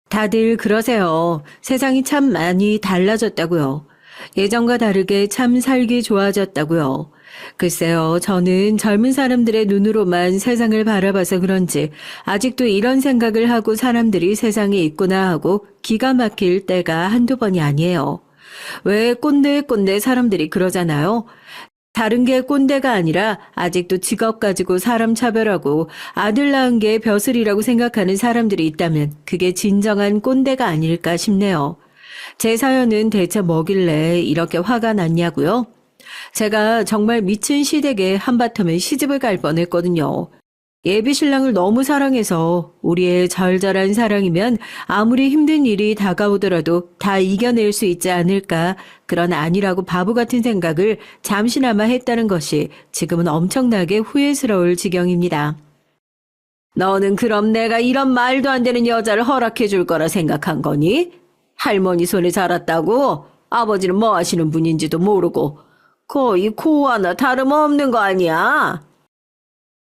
다들 그러세요. 세상이 참 많이 달라졌다고요. 예전과 다르게 참 살기 좋아졌다고요. 글쎄요, 저는 젊은 사람들의 눈으로만 세상을 바라봐서 그런지 아직도 이런 생각을 하고 사람들이 세상에 있구나 하고 기가 막힐 때가 한두 번이 아니에요. 왜 꼰대 사람들이 그러잖아요. 다른 게 꼰대가 아니라 아직도 직업 가지고 사람 차별하고 아들 낳은 게 벼슬이라고 생각하는 사람들이 있다면 그게 진정한 꼰대가 아닐까 싶네요. 제 사연은 대체 뭐길래 이렇게 화가 났냐고요? 제가 정말 미친 시댁에 한바탕에 시집을 갈 뻔했거든요. 예비 신랑을 너무 사랑해서 우리의 절절한 사랑이면 아무리 힘든 일이 다가오더라도 다 이겨낼 수 있지 않을까, 그런 아니라고 바보 같은 생각을 잠시나마 했다는 것이 지금은 엄청나게 후회스러울 지경입니다. 너는 그럼 내가 이런 말도 안 되는 여자를 허락해 줄 거라 생각한 거니? 할머니 손에 자랐다고? 아버지는 뭐 하시는 분인지도 모르고 거의 코 하나 다름없는 거 아니야?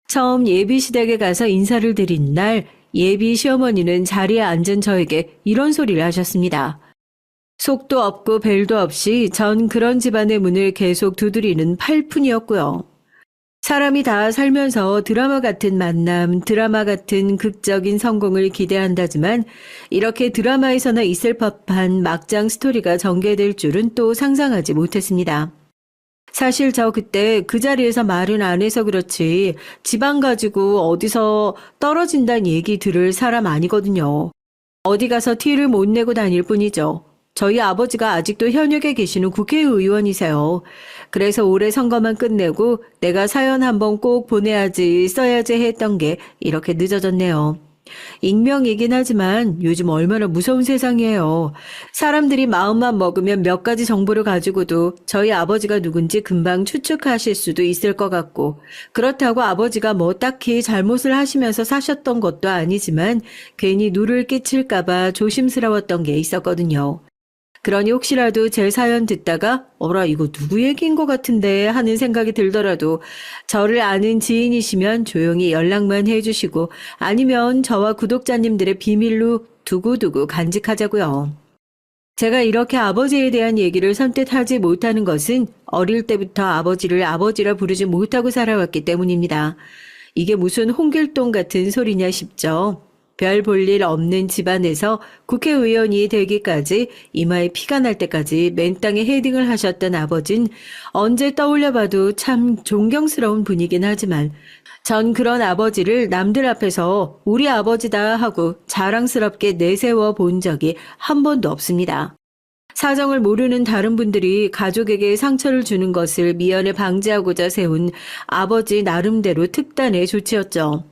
처음 예비시댁에 가서 인사를 드린 날 예비 시어머니는 자리에 앉은 저에게 이런 소리를 하셨습니다. 속도 없고 벨도 없이 전 그런 집안의 문을 계속 두드리는 팔푼이었고요. 사람이 다 살면서 드라마 같은 만남, 드라마 같은 극적인 성공을 기대한다지만 이렇게 드라마에서나 있을 법한 막장 스토리가 전개될 줄은 또 상상하지 못했습니다. 사실 저 그때 그 자리에서 말은 안 해서 그렇지 집안 가지고 어디서 떨어진다는 얘기 들을 사람 아니거든요. 어디 가서 티를 못 내고 다닐 뿐이죠. 저희 아버지가 아직도 현역에 계시는 국회의원이세요. 그래서 올해 선거만 끝내고 내가 사연 한번 꼭 보내야지 써야지 했던 게 이렇게 늦어졌네요. 익명이긴 하지만 요즘 얼마나 무서운 세상이에요. 사람들이 마음만 먹으면 몇 가지 정보를 가지고도 저희 아버지가 누군지 금방 추측하실 수도 있을 것 같고, 그렇다고 아버지가 뭐 딱히 잘못을 하시면서 사셨던 것도 아니지만 괜히 누를 끼칠까봐 조심스러웠던 게 있었거든요. 그러니 혹시라도 제 사연 듣다가 어라 이거 누구 얘기인 것 같은데 하는 생각이 들더라도 저를 아는 지인이시면 조용히 연락만 해주시고 아니면 저와 구독자님들의 비밀로 두고두고 간직하자고요. 제가 이렇게 아버지에 대한 얘기를 선뜻 하지 못하는 것은 어릴 때부터 아버지를 아버지라 부르지 못하고 살아왔기 때문입니다. 이게 무슨 홍길동 같은 소리냐 싶죠. 별 볼 일 없는 집안에서 국회의원이 되기까지 이마에 피가 날 때까지 맨땅에 헤딩을 하셨던 아버진 언제 떠올려봐도 참 존경스러운 분이긴 하지만 전 그런 아버지를 남들 앞에서 우리 아버지다 하고 자랑스럽게 내세워 본 적이 한 번도 없습니다. 사정을 모르는 다른 분들이 가족에게 상처를 주는 것을 미연에 방지하고자 세운 아버지 나름대로 특단의 조치였죠.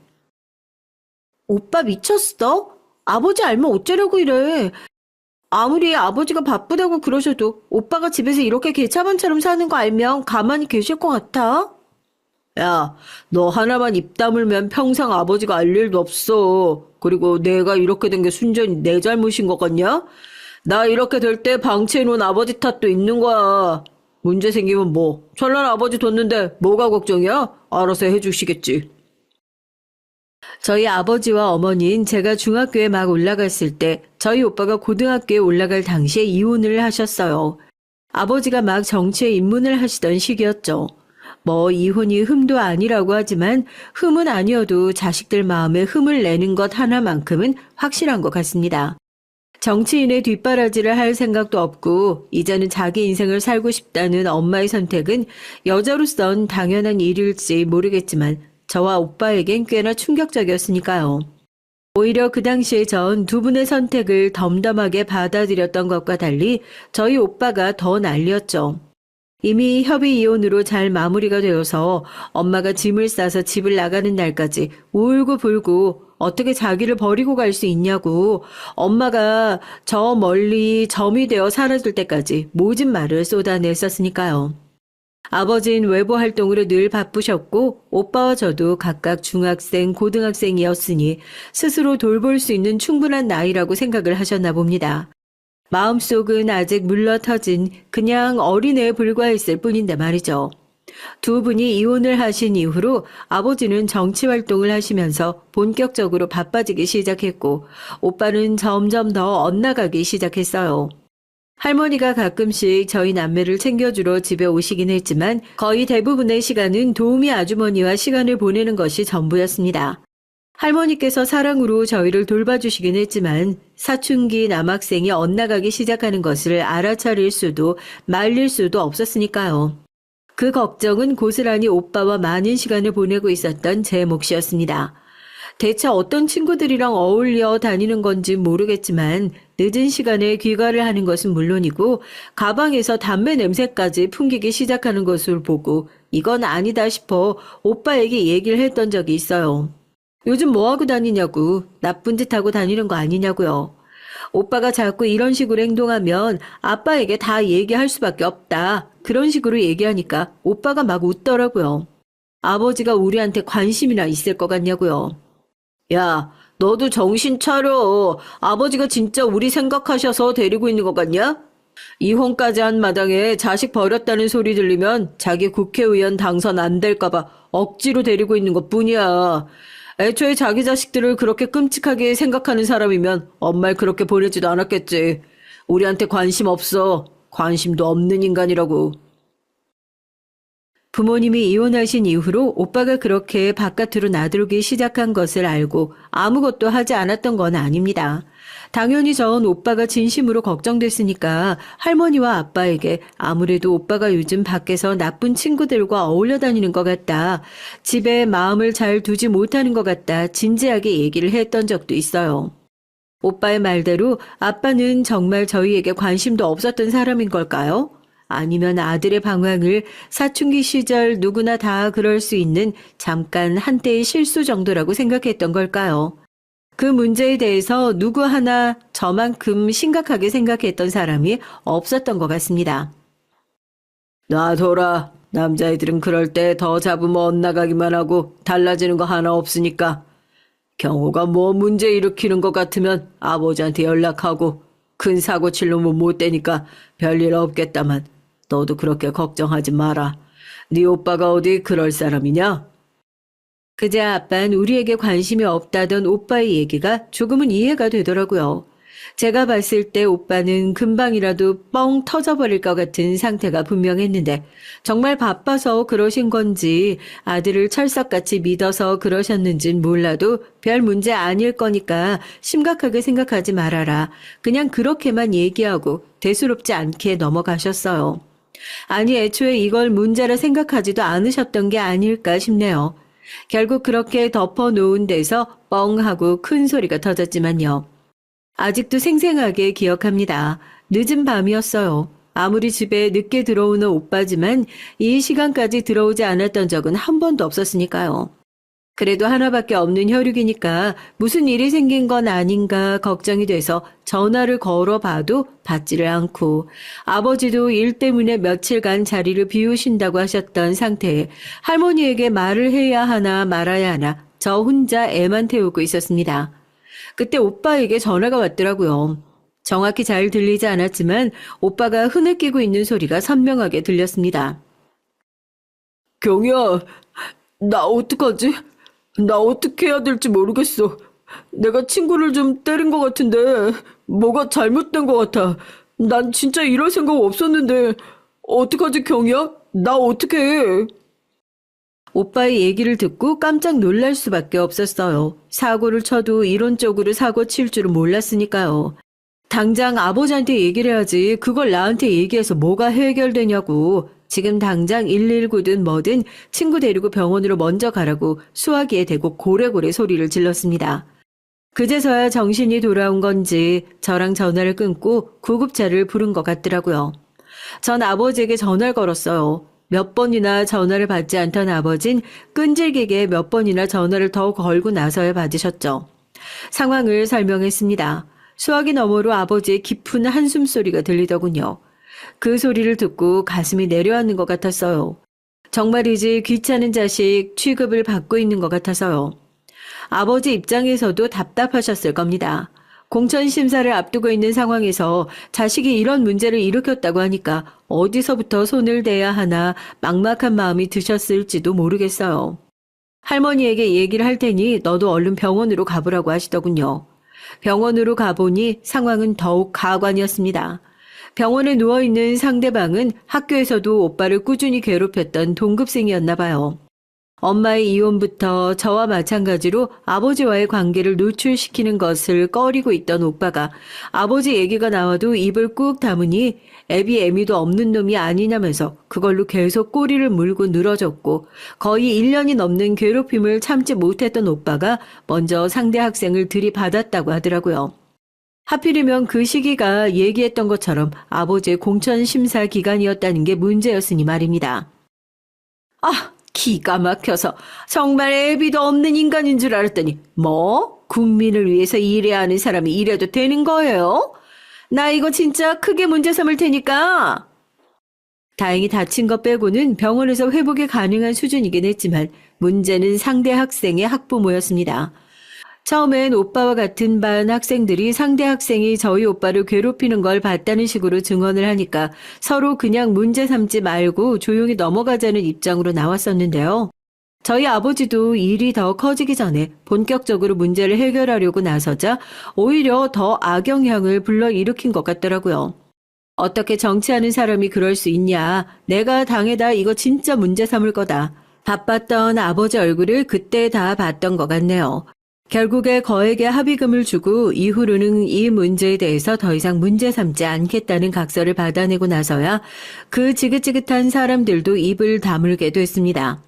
오빠 미쳤어? 아버지 알면 어쩌려고 이래. 아무리 아버지가 바쁘다고 그러셔도 오빠가 집에서 이렇게 개차반처럼 사는 거 알면 가만히 계실 것 같아? 야, 너 하나만 입 다물면 평생 아버지가 알 일도 없어. 그리고 내가 이렇게 된 게 순전히 내 잘못인 것 같냐? 나 이렇게 될 때 방치해놓은 아버지 탓도 있는 거야. 문제 생기면 뭐, 전날 아버지 뒀는데 뭐가 걱정이야? 알아서 해주시겠지. 저희 아버지와 어머니는 제가 중학교에 막 올라갔을 때 저희 오빠가 고등학교에 올라갈 당시에 이혼을 하셨어요. 아버지가 막 정치에 입문을 하시던 시기였죠. 뭐 이혼이 흠도 아니라고 하지만 흠은 아니어도 자식들 마음에 흠을 내는 것 하나만큼은 확실한 것 같습니다. 정치인의 뒷바라지를 할 생각도 없고 이제는 자기 인생을 살고 싶다는 엄마의 선택은 여자로선 당연한 일일지 모르겠지만 저와 오빠에겐 꽤나 충격적이었으니까요. 오히려 그 당시에 전 두 분의 선택을 덤덤하게 받아들였던 것과 달리 저희 오빠가 더 난리였죠. 이미 협의 이혼으로 잘 마무리가 되어서 엄마가 짐을 싸서 집을 나가는 날까지 울고불고 어떻게 자기를 버리고 갈 수 있냐고 엄마가 저 멀리 점이 되어 사라질 때까지 모진 말을 쏟아냈었으니까요. 아버지는 외부 활동으로 늘 바쁘셨고 오빠와 저도 각각 중학생, 고등학생이었으니 스스로 돌볼 수 있는 충분한 나이라고 생각을 하셨나 봅니다. 마음속은 아직 물러터진 그냥 어린애에 불과했을 뿐인데 말이죠. 두 분이 이혼을 하신 이후로 아버지는 정치 활동을 하시면서 본격적으로 바빠지기 시작했고, 오빠는 점점 더 엇나가기 시작했어요. 할머니가 가끔씩 저희 남매를 챙겨주러 집에 오시긴 했지만 거의 대부분의 시간은 도우미 아주머니와 시간을 보내는 것이 전부였습니다. 할머니께서 사랑으로 저희를 돌봐주시긴 했지만 사춘기 남학생이 엇나가기 시작하는 것을 알아차릴 수도 말릴 수도 없었으니까요. 그 걱정은 고스란히 오빠와 많은 시간을 보내고 있었던 제 몫이었습니다. 대체 어떤 친구들이랑 어울려 다니는 건지 모르겠지만 늦은 시간에 귀가를 하는 것은 물론이고 가방에서 담배 냄새까지 풍기기 시작하는 것을 보고 이건 아니다 싶어 오빠에게 얘기를 했던 적이 있어요. 요즘 뭐하고 다니냐고, 나쁜 짓 하고 다니는 거 아니냐고요. 오빠가 자꾸 이런 식으로 행동하면 아빠에게 다 얘기할 수밖에 없다. 그런 식으로 얘기하니까 오빠가 막 웃더라고요. 아버지가 우리한테 관심이나 있을 것 같냐고요. 야, 너도 정신 차려. 아버지가 진짜 우리 생각하셔서 데리고 있는 것 같냐? 이혼까지 한 마당에 자식 버렸다는 소리 들리면 자기 국회의원 당선 안 될까봐 억지로 데리고 있는 것 뿐이야. 애초에 자기 자식들을 그렇게 끔찍하게 생각하는 사람이면 엄마를 그렇게 보내지도 않았겠지. 우리한테 관심 없어. 관심도 없는 인간이라고. 부모님이 이혼하신 이후로 오빠가 그렇게 바깥으로 나들기 시작한 것을 알고 아무것도 하지 않았던 건 아닙니다. 당연히 전 오빠가 진심으로 걱정됐으니까 할머니와 아빠에게 아무래도 오빠가 요즘 밖에서 나쁜 친구들과 어울려 다니는 것 같다. 집에 마음을 잘 두지 못하는 것 같다. 진지하게 얘기를 했던 적도 있어요. 오빠의 말대로 아빠는 정말 저희에게 관심도 없었던 사람인 걸까요? 아니면 아들의 방황을 사춘기 시절 누구나 다 그럴 수 있는 잠깐 한때의 실수 정도라고 생각했던 걸까요? 그 문제에 대해서 누구 하나 저만큼 심각하게 생각했던 사람이 없었던 것 같습니다. 놔둬라. 남자애들은 그럴 때 더 잡으면 엇나가기만 하고 달라지는 거 하나 없으니까. 경호가 뭐 문제 일으키는 것 같으면 아버지한테 연락하고 큰 사고 칠 놈은 못 되니까 별일 없겠다만 너도 그렇게 걱정하지 마라. 네 오빠가 어디 그럴 사람이냐? 그제 아빠는 우리에게 관심이 없다던 오빠의 얘기가 조금은 이해가 되더라고요. 제가 봤을 때 오빠는 금방이라도 뻥 터져버릴 것 같은 상태가 분명했는데 정말 바빠서 그러신 건지 아들을 철석같이 믿어서 그러셨는진 몰라도 별 문제 아닐 거니까 심각하게 생각하지 말아라. 그냥 그렇게만 얘기하고 대수롭지 않게 넘어가셨어요. 아니 애초에 이걸 문제라 생각하지도 않으셨던 게 아닐까 싶네요. 결국 그렇게 덮어놓은 데서 뻥 하고 큰 소리가 터졌지만요. 아직도 생생하게 기억합니다. 늦은 밤이었어요. 아무리 집에 늦게 들어오는 오빠지만 이 시간까지 들어오지 않았던 적은 한 번도 없었으니까요. 그래도 하나밖에 없는 혈육이니까 무슨 일이 생긴 건 아닌가 걱정이 돼서 전화를 걸어봐도 받지를 않고 아버지도 일 때문에 며칠간 자리를 비우신다고 하셨던 상태에 할머니에게 말을 해야 하나 말아야 하나 저 혼자 애만 태우고 있었습니다. 그때 오빠에게 전화가 왔더라고요. 정확히 잘 들리지 않았지만 오빠가 흐느끼고 있는 소리가 선명하게 들렸습니다. 경이야, 나 어떡하지? 나 어떻게 해야 될지 모르겠어. 내가 친구를 좀 때린 것 같은데 뭐가 잘못된 것 같아. 난 진짜 이럴 생각 없었는데 어떡하지 경이야? 나 어떻게 해? 오빠의 얘기를 듣고 깜짝 놀랄 수밖에 없었어요. 사고를 쳐도 이런 쪽으로 사고 칠 줄은 몰랐으니까요. 당장 아버지한테 얘기를 해야지 그걸 나한테 얘기해서 뭐가 해결되냐고. 지금 당장 119든 뭐든 친구 데리고 병원으로 먼저 가라고 수화기에 대고 고래고래 소리를 질렀습니다. 그제서야 정신이 돌아온 건지 저랑 전화를 끊고 구급차를 부른 것 같더라고요. 전 아버지에게 전화를 걸었어요. 몇 번이나 전화를 받지 않던 아버진 끈질기게 몇 번이나 전화를 더 걸고 나서야 받으셨죠. 상황을 설명했습니다. 수화기 너머로 아버지의 깊은 한숨소리가 들리더군요. 그 소리를 듣고 가슴이 내려앉는 것 같았어요. 정말이지 귀찮은 자식 취급을 받고 있는 것 같아서요. 아버지 입장에서도 답답하셨을 겁니다. 공천 심사를 앞두고 있는 상황에서 자식이 이런 문제를 일으켰다고 하니까 어디서부터 손을 대야 하나 막막한 마음이 드셨을지도 모르겠어요. 할머니에게 얘기를 할 테니 너도 얼른 병원으로 가보라고 하시더군요. 병원으로 가보니 상황은 더욱 가관이었습니다. 병원에 누워있는 상대방은 학교에서도 오빠를 꾸준히 괴롭혔던 동급생이었나 봐요. 엄마의 이혼부터 저와 마찬가지로 아버지와의 관계를 노출시키는 것을 꺼리고 있던 오빠가 아버지 얘기가 나와도 입을 꾹 다무니 애비 애미도 없는 놈이 아니냐면서 그걸로 계속 꼬리를 물고 늘어졌고 거의 1년이 넘는 괴롭힘을 참지 못했던 오빠가 먼저 상대 학생을 들이받았다고 하더라고요. 하필이면 그 시기가 얘기했던 것처럼 아버지의 공천 심사 기간이었다는 게 문제였으니 말입니다. 아! 기가 막혀서 정말 애비도 없는 인간인 줄 알았더니 뭐? 국민을 위해서 일해야 하는 사람이 이래도 되는 거예요? 나 이거 진짜 크게 문제 삼을 테니까. 다행히 다친 것 빼고는 병원에서 회복이 가능한 수준이긴 했지만 문제는 상대 학생의 학부모였습니다. 처음엔 오빠와 같은 반 학생들이 상대 학생이 저희 오빠를 괴롭히는 걸 봤다는 식으로 증언을 하니까 서로 그냥 문제 삼지 말고 조용히 넘어가자는 입장으로 나왔었는데요. 저희 아버지도 일이 더 커지기 전에 본격적으로 문제를 해결하려고 나서자 오히려 더 악영향을 불러일으킨 것 같더라고요. 어떻게 정치하는 사람이 그럴 수 있냐. 내가 당해다 이거 진짜 문제 삼을 거다. 바빴던 아버지 얼굴을 그때 다 봤던 것 같네요. 결국에 거액의 합의금을 주고 이후로는 이 문제에 대해서 더 이상 문제 삼지 않겠다는 각서를 받아내고 나서야 그 지긋지긋한 사람들도 입을 다물게 됐습니다.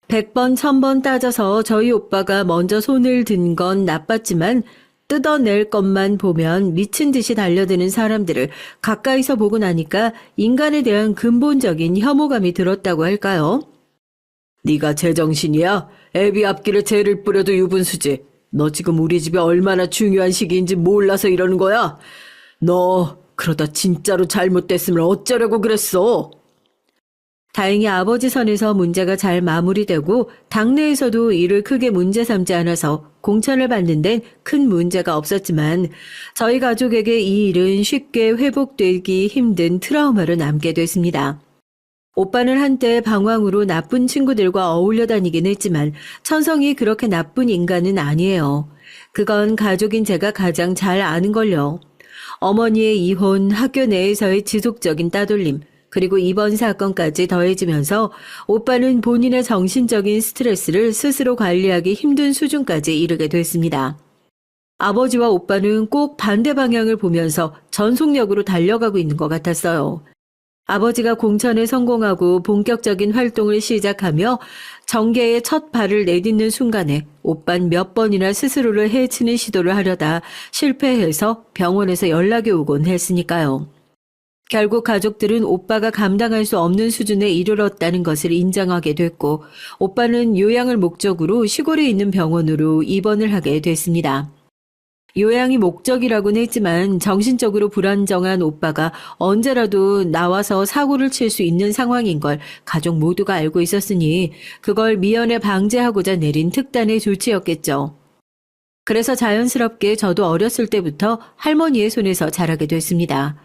100번, 1000번 따져서 저희 오빠가 먼저 손을 든 건 나빴지만 뜯어낼 것만 보면 미친 듯이 달려드는 사람들을 가까이서 보고 나니까 인간에 대한 근본적인 혐오감이 들었다고 할까요? 네가 제정신이야? 애비 앞길에 죄를 뿌려도 유분수지. 너 지금 우리 집에 얼마나 중요한 시기인지 몰라서 이러는 거야? 너 그러다 진짜로 잘못됐으면 어쩌려고 그랬어? 다행히 아버지 선에서 문제가 잘 마무리되고 당내에서도 이를 크게 문제 삼지 않아서 공천을 받는 데는 큰 문제가 없었지만 저희 가족에게 이 일은 쉽게 회복되기 힘든 트라우마로 남게 됐습니다. 오빠는 한때 방황으로 나쁜 친구들과 어울려 다니긴 했지만 천성이 그렇게 나쁜 인간은 아니에요. 그건 가족인 제가 가장 잘 아는걸요. 어머니의 이혼, 학교 내에서의 지속적인 따돌림, 그리고 이번 사건까지 더해지면서 오빠는 본인의 정신적인 스트레스를 스스로 관리하기 힘든 수준까지 이르게 됐습니다. 아버지와 오빠는 꼭 반대 방향을 보면서 전속력으로 달려가고 있는 것 같았어요. 아버지가 공천에 성공하고 본격적인 활동을 시작하며 정계에 첫 발을 내딛는 순간에 오빤 몇 번이나 스스로를 해치는 시도를 하려다 실패해서 병원에서 연락이 오곤 했으니까요. 결국 가족들은 오빠가 감당할 수 없는 수준에 이르렀다는 것을 인정하게 됐고 오빠는 요양을 목적으로 시골에 있는 병원으로 입원을 하게 됐습니다. 요양이 목적이라고는 했지만 정신적으로 불안정한 오빠가 언제라도 나와서 사고를 칠 수 있는 상황인 걸 가족 모두가 알고 있었으니 그걸 미연에 방지하고자 내린 특단의 조치였겠죠. 그래서 자연스럽게 저도 어렸을 때부터 할머니의 손에서 자라게 됐습니다.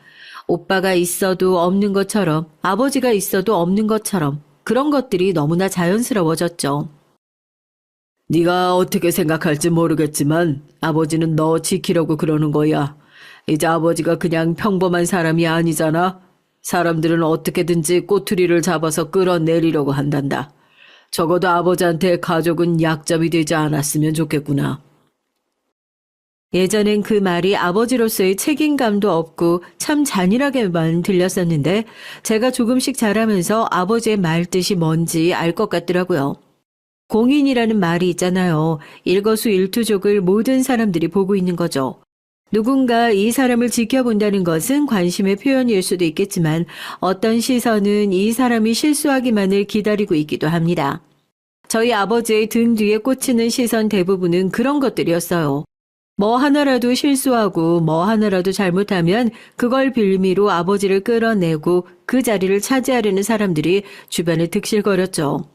오빠가 있어도 없는 것처럼 아버지가 있어도 없는 것처럼 그런 것들이 너무나 자연스러워졌죠. 네가 어떻게 생각할지 모르겠지만 아버지는 너 지키려고 그러는 거야. 이제 아버지가 그냥 평범한 사람이 아니잖아. 사람들은 어떻게든지 꼬투리를 잡아서 끌어내리려고 한단다. 적어도 아버지한테 가족은 약점이 되지 않았으면 좋겠구나. 예전엔 그 말이 아버지로서의 책임감도 없고 참 잔인하게만 들렸었는데 제가 조금씩 자라면서 아버지의 말뜻이 뭔지 알 것 같더라고요. 공인이라는 말이 있잖아요. 일거수일투족을 모든 사람들이 보고 있는 거죠. 누군가 이 사람을 지켜본다는 것은 관심의 표현일 수도 있겠지만 어떤 시선은 이 사람이 실수하기만을 기다리고 있기도 합니다. 저희 아버지의 등 뒤에 꽂히는 시선 대부분은 그런 것들이었어요. 뭐 하나라도 실수하고 뭐 하나라도 잘못하면 그걸 빌미로 아버지를 끌어내고 그 자리를 차지하려는 사람들이 주변에 득실거렸죠.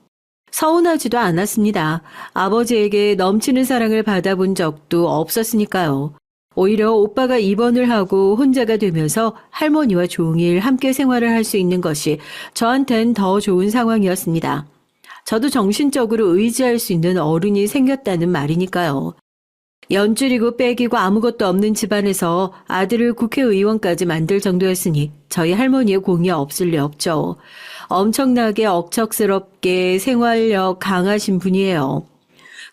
서운하지도 않았습니다. 아버지에게 넘치는 사랑을 받아본 적도 없었으니까요. 오히려 오빠가 입원을 하고 혼자가 되면서 할머니와 종일 함께 생활을 할 수 있는 것이 저한텐 더 좋은 상황이었습니다. 저도 정신적으로 의지할 수 있는 어른이 생겼다는 말이니까요. 연줄이고 빼기고 아무것도 없는 집안에서 아들을 국회의원까지 만들 정도였으니 저희 할머니의 공이 없을 리 없죠. 엄청나게 억척스럽게 생활력 강하신 분이에요.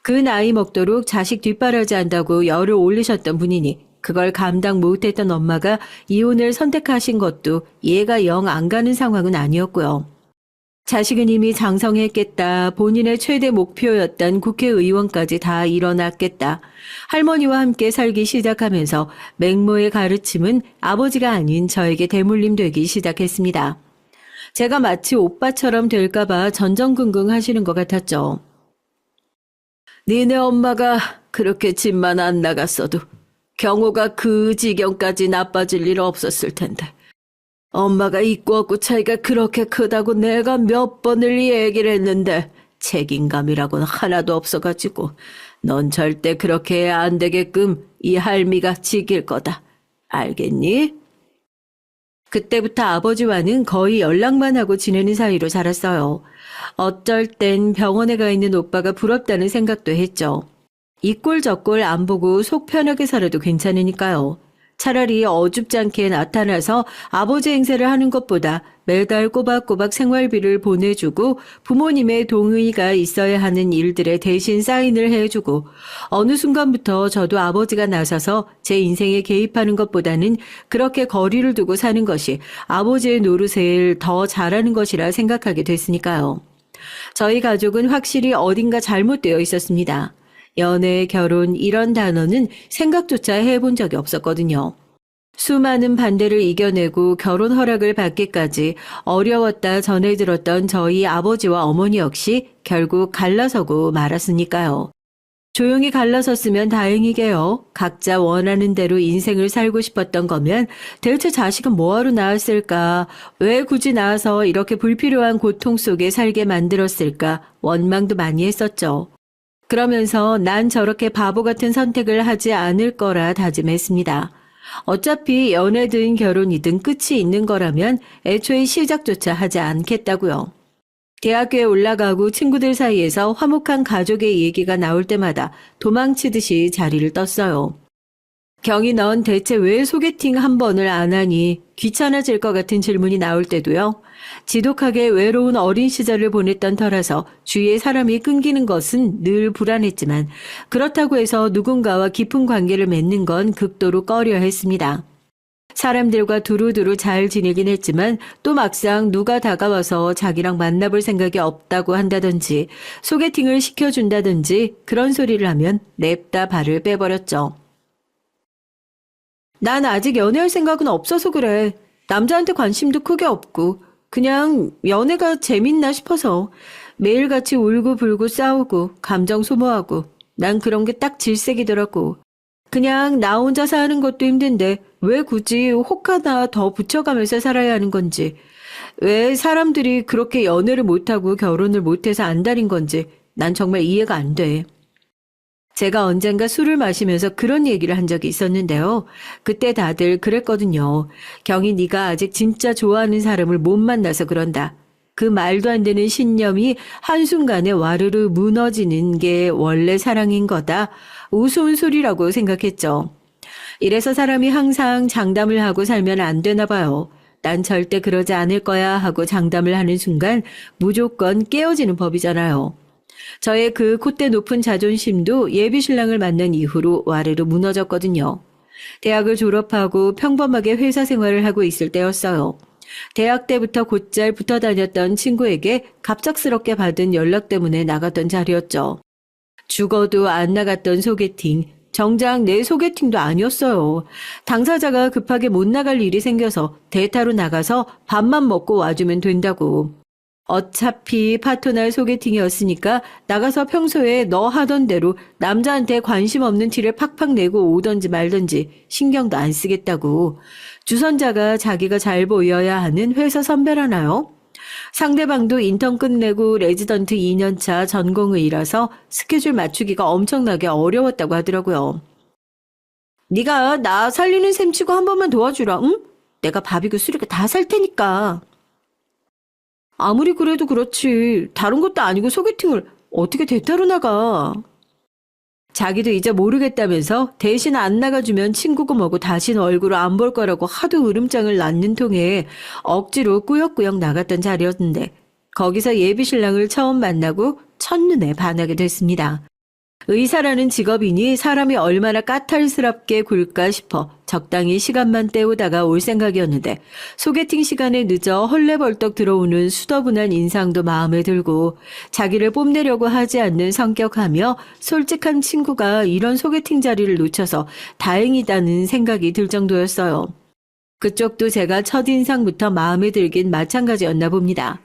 그 나이 먹도록 자식 뒷바라지 한다고 열을 올리셨던 분이니 그걸 감당 못했던 엄마가 이혼을 선택하신 것도 이해가 영 안 가는 상황은 아니었고요. 자식은 이미 장성했겠다. 본인의 최대 목표였던 국회의원까지 다 일어났겠다. 할머니와 함께 살기 시작하면서 맹모의 가르침은 아버지가 아닌 저에게 대물림 되기 시작했습니다. 제가 마치 오빠처럼 될까봐 전전긍긍 하시는 것 같았죠. 니네 엄마가 그렇게 집만 안 나갔어도 경호가 그 지경까지 나빠질 일 없었을 텐데. 엄마가 있고 없고 차이가 그렇게 크다고 내가 몇 번을 얘기를 했는데 책임감이라고는 하나도 없어가지고 넌 절대 그렇게 해야 안 되게끔 이 할미가 지킬 거다. 알겠니? 그때부터 아버지와는 거의 연락만 하고 지내는 사이로 자랐어요. 어쩔 땐 병원에 가 있는 오빠가 부럽다는 생각도 했죠. 이 꼴 저 꼴 안 보고 속 편하게 살아도 괜찮으니까요. 차라리 어줍지 않게 나타나서 아버지 행세를 하는 것보다 매달 꼬박꼬박 생활비를 보내주고 부모님의 동의가 있어야 하는 일들에 대신 사인을 해주고 어느 순간부터 저도 아버지가 나서서 제 인생에 개입하는 것보다는 그렇게 거리를 두고 사는 것이 아버지의 노릇을 더 잘하는 것이라 생각하게 됐으니까요. 저희 가족은 확실히 어딘가 잘못되어 있었습니다. 연애, 결혼 이런 단어는 생각조차 해본 적이 없었거든요. 수많은 반대를 이겨내고 결혼 허락을 받기까지 어려웠다 전해 들었던 저희 아버지와 어머니 역시 결국 갈라서고 말았으니까요. 조용히 갈라섰으면 다행이게요. 각자 원하는 대로 인생을 살고 싶었던 거면 대체 자식은 뭐하러 낳았을까? 왜 굳이 낳아서 이렇게 불필요한 고통 속에 살게 만들었을까? 원망도 많이 했었죠. 그러면서 난 저렇게 바보 같은 선택을 하지 않을 거라 다짐했습니다. 어차피 연애든 결혼이든 끝이 있는 거라면 애초에 시작조차 하지 않겠다고요. 대학교에 올라가고 친구들 사이에서 화목한 가족의 얘기가 나올 때마다 도망치듯이 자리를 떴어요. 경희 넌 대체 왜 소개팅 한 번을 안 하니? 귀찮아질 것 같은 질문이 나올 때도요. 지독하게 외로운 어린 시절을 보냈던 터라서 주위에 사람이 끊기는 것은 늘 불안했지만 그렇다고 해서 누군가와 깊은 관계를 맺는 건 극도로 꺼려 했습니다. 사람들과 두루두루 잘 지내긴 했지만 또 막상 누가 다가와서 자기랑 만나볼 생각이 없다고 한다든지 소개팅을 시켜준다든지 그런 소리를 하면 냅다 발을 빼버렸죠. 난 아직 연애할 생각은 없어서 그래. 남자한테 관심도 크게 없고 그냥 연애가 재밌나 싶어서 매일같이 울고불고 싸우고 감정 소모하고 난 그런 게 딱 질색이더라고. 그냥 나 혼자 사는 것도 힘든데 왜 굳이 혹 하나 더 붙여가면서 살아야 하는 건지, 왜 사람들이 그렇게 연애를 못하고 결혼을 못해서 안달인 건지 난 정말 이해가 안 돼. 제가 언젠가 술을 마시면서 그런 얘기를 한 적이 있었는데요. 그때 다들 그랬거든요. 경희 네가 아직 진짜 좋아하는 사람을 못 만나서 그런다. 그 말도 안 되는 신념이 한순간에 와르르 무너지는 게 원래 사랑인 거다. 우스운 소리라고 생각했죠. 이래서 사람이 항상 장담을 하고 살면 안 되나 봐요. 난 절대 그러지 않을 거야 하고 장담을 하는 순간 무조건 깨어지는 법이잖아요. 저의 그 콧대 높은 자존심도 예비신랑을 만난 이후로 와르르 무너졌거든요. 대학을 졸업하고 평범하게 회사 생활을 하고 있을 때였어요. 대학 때부터 곧잘 붙어 다녔던 친구에게 갑작스럽게 받은 연락 때문에 나갔던 자리였죠. 죽어도 안 나갔던 소개팅, 정작 내 소개팅도 아니었어요. 당사자가 급하게 못 나갈 일이 생겨서 대타로 나가서 밥만 먹고 와주면 된다고. 어차피 파토날 소개팅이었으니까 나가서 평소에 너 하던 대로 남자한테 관심 없는 티를 팍팍 내고 오던지 말던지 신경도 안 쓰겠다고. 주선자가 자기가 잘 보여야 하는 회사 선배라나요? 상대방도 인턴 끝내고 레지던트 2년차 전공의라서 스케줄 맞추기가 엄청나게 어려웠다고 하더라고요. 네가 나 살리는 셈 치고 한 번만 도와주라, 응? 내가 밥이고 술이고 다 살 테니까. 아무리 그래도 그렇지. 다른 것도 아니고 소개팅을 어떻게 대타로 나가. 자기도 이제 모르겠다면서 대신 안 나가주면 친구고 뭐고 다신 얼굴을 안 볼 거라고 하도 으름장을 낳는 통에 억지로 꾸역꾸역 나갔던 자리였는데 거기서 예비 신랑을 처음 만나고 첫눈에 반하게 됐습니다. 의사라는 직업이니 사람이 얼마나 까탈스럽게 굴까 싶어 적당히 시간만 때우다가 올 생각이었는데 소개팅 시간에 늦어 헐레벌떡 들어오는 수더분한 인상도 마음에 들고 자기를 뽐내려고 하지 않는 성격하며 솔직한 친구가 이런 소개팅 자리를 놓쳐서 다행이다는 생각이 들 정도였어요. 그쪽도 제가 첫인상부터 마음에 들긴 마찬가지였나 봅니다.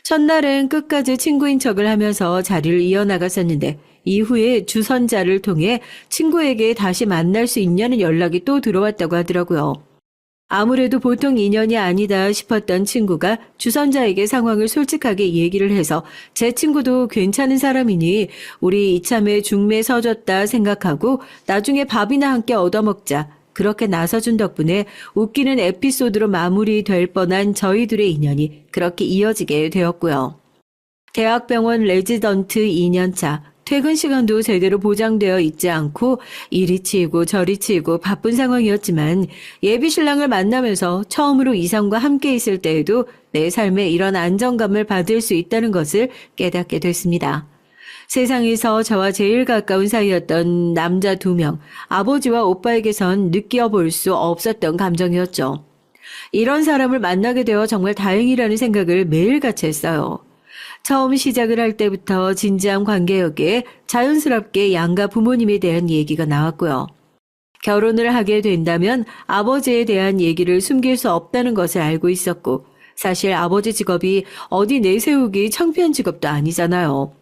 첫날엔 끝까지 친구인 척을 하면서 자리를 이어나갔었는데 이후에 주선자를 통해 친구에게 다시 만날 수 있냐는 연락이 또 들어왔다고 하더라고요. 아무래도 보통 인연이 아니다 싶었던 친구가 주선자에게 상황을 솔직하게 얘기를 해서 제 친구도 괜찮은 사람이니 우리 이참에 중매 서줬다 생각하고 나중에 밥이나 함께 얻어먹자. 그렇게 나서준 덕분에 웃기는 에피소드로 마무리될 뻔한 저희들의 인연이 그렇게 이어지게 되었고요. 대학병원 레지던트 2년차, 퇴근 시간도 제대로 보장되어 있지 않고 이리 치이고 저리 치이고 바쁜 상황이었지만 예비 신랑을 만나면서 처음으로 이성과 함께 있을 때에도 내 삶에 이런 안정감을 받을 수 있다는 것을 깨닫게 됐습니다. 세상에서 저와 제일 가까운 사이였던 남자 2명, 아버지와 오빠에게선 느껴볼 수 없었던 감정이었죠. 이런 사람을 만나게 되어 정말 다행이라는 생각을 매일같이 했어요. 처음 시작을 할 때부터 진지한 관계였기에 자연스럽게 양가 부모님에 대한 얘기가 나왔고요. 결혼을 하게 된다면 아버지에 대한 얘기를 숨길 수 없다는 것을 알고 있었고, 사실 아버지 직업이 어디 내세우기 창피한 직업도 아니잖아요.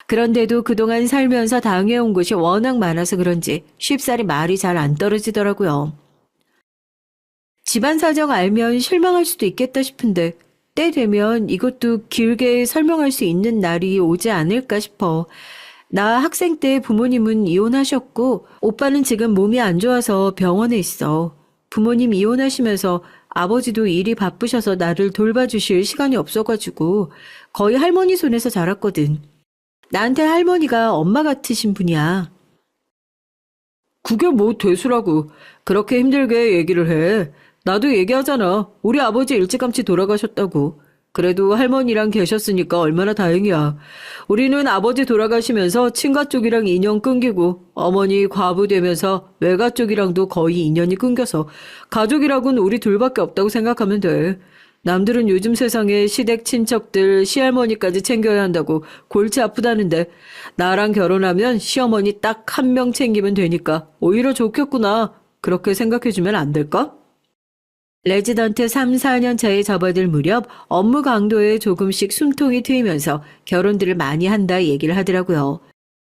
그런데도 그동안 살면서 당해온 곳이 워낙 많아서 그런지 쉽사리 말이 잘 안 떨어지더라고요. 집안 사정 알면 실망할 수도 있겠다 싶은데 때 되면 이것도 길게 설명할 수 있는 날이 오지 않을까 싶어. 나 학생 때 부모님은 이혼하셨고 오빠는 지금 몸이 안 좋아서 병원에 있어. 부모님 이혼하시면서 아버지도 일이 바쁘셔서 나를 돌봐주실 시간이 없어가지고 거의 할머니 손에서 자랐거든. 나한테 할머니가 엄마 같으신 분이야. 그게 뭐 대수라고. 그렇게 힘들게 얘기를 해. 나도 얘기하잖아. 우리 아버지 일찌감치 돌아가셨다고. 그래도 할머니랑 계셨으니까 얼마나 다행이야. 우리는 아버지 돌아가시면서 친가 쪽이랑 인연 끊기고 어머니 과부 되면서 외가 쪽이랑도 거의 인연이 끊겨서 가족이라고는 우리 둘밖에 없다고 생각하면 돼. 남들은 요즘 세상에 시댁 친척들 시할머니까지 챙겨야 한다고 골치 아프다는데 나랑 결혼하면 시어머니 딱 한 명 챙기면 되니까 오히려 좋겠구나. 그렇게 생각해주면 안 될까? 레지던트 3, 4년 차에 접어들 무렵 업무 강도에 조금씩 숨통이 트이면서 결혼들을 많이 한다 얘기를 하더라고요.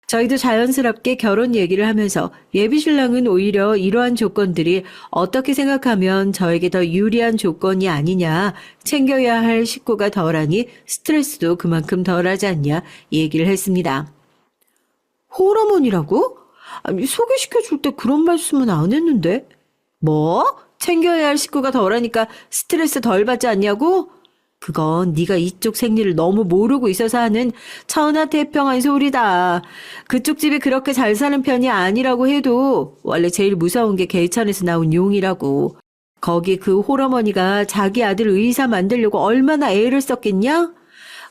저희도 자연스럽게 결혼 얘기를 하면서 예비 신랑은 오히려 이러한 조건들이 어떻게 생각하면 저에게 더 유리한 조건이 아니냐, 챙겨야 할 식구가 덜하니 스트레스도 그만큼 덜하지 않냐 얘기를 했습니다. 홀어머니라고? 아니, 소개시켜줄 때 그런 말씀은 안 했는데. 뭐? 챙겨야 할 식구가 덜하니까 스트레스 덜 받지 않냐고? 그건 네가 이쪽 생리를 너무 모르고 있어서 하는 천하태평한 소리다. 그쪽 집이 그렇게 잘 사는 편이 아니라고 해도 원래 제일 무서운 게 개천에서 나온 용이라고. 거기 그 홀어머니가 자기 아들 의사 만들려고 얼마나 애를 썼겠냐?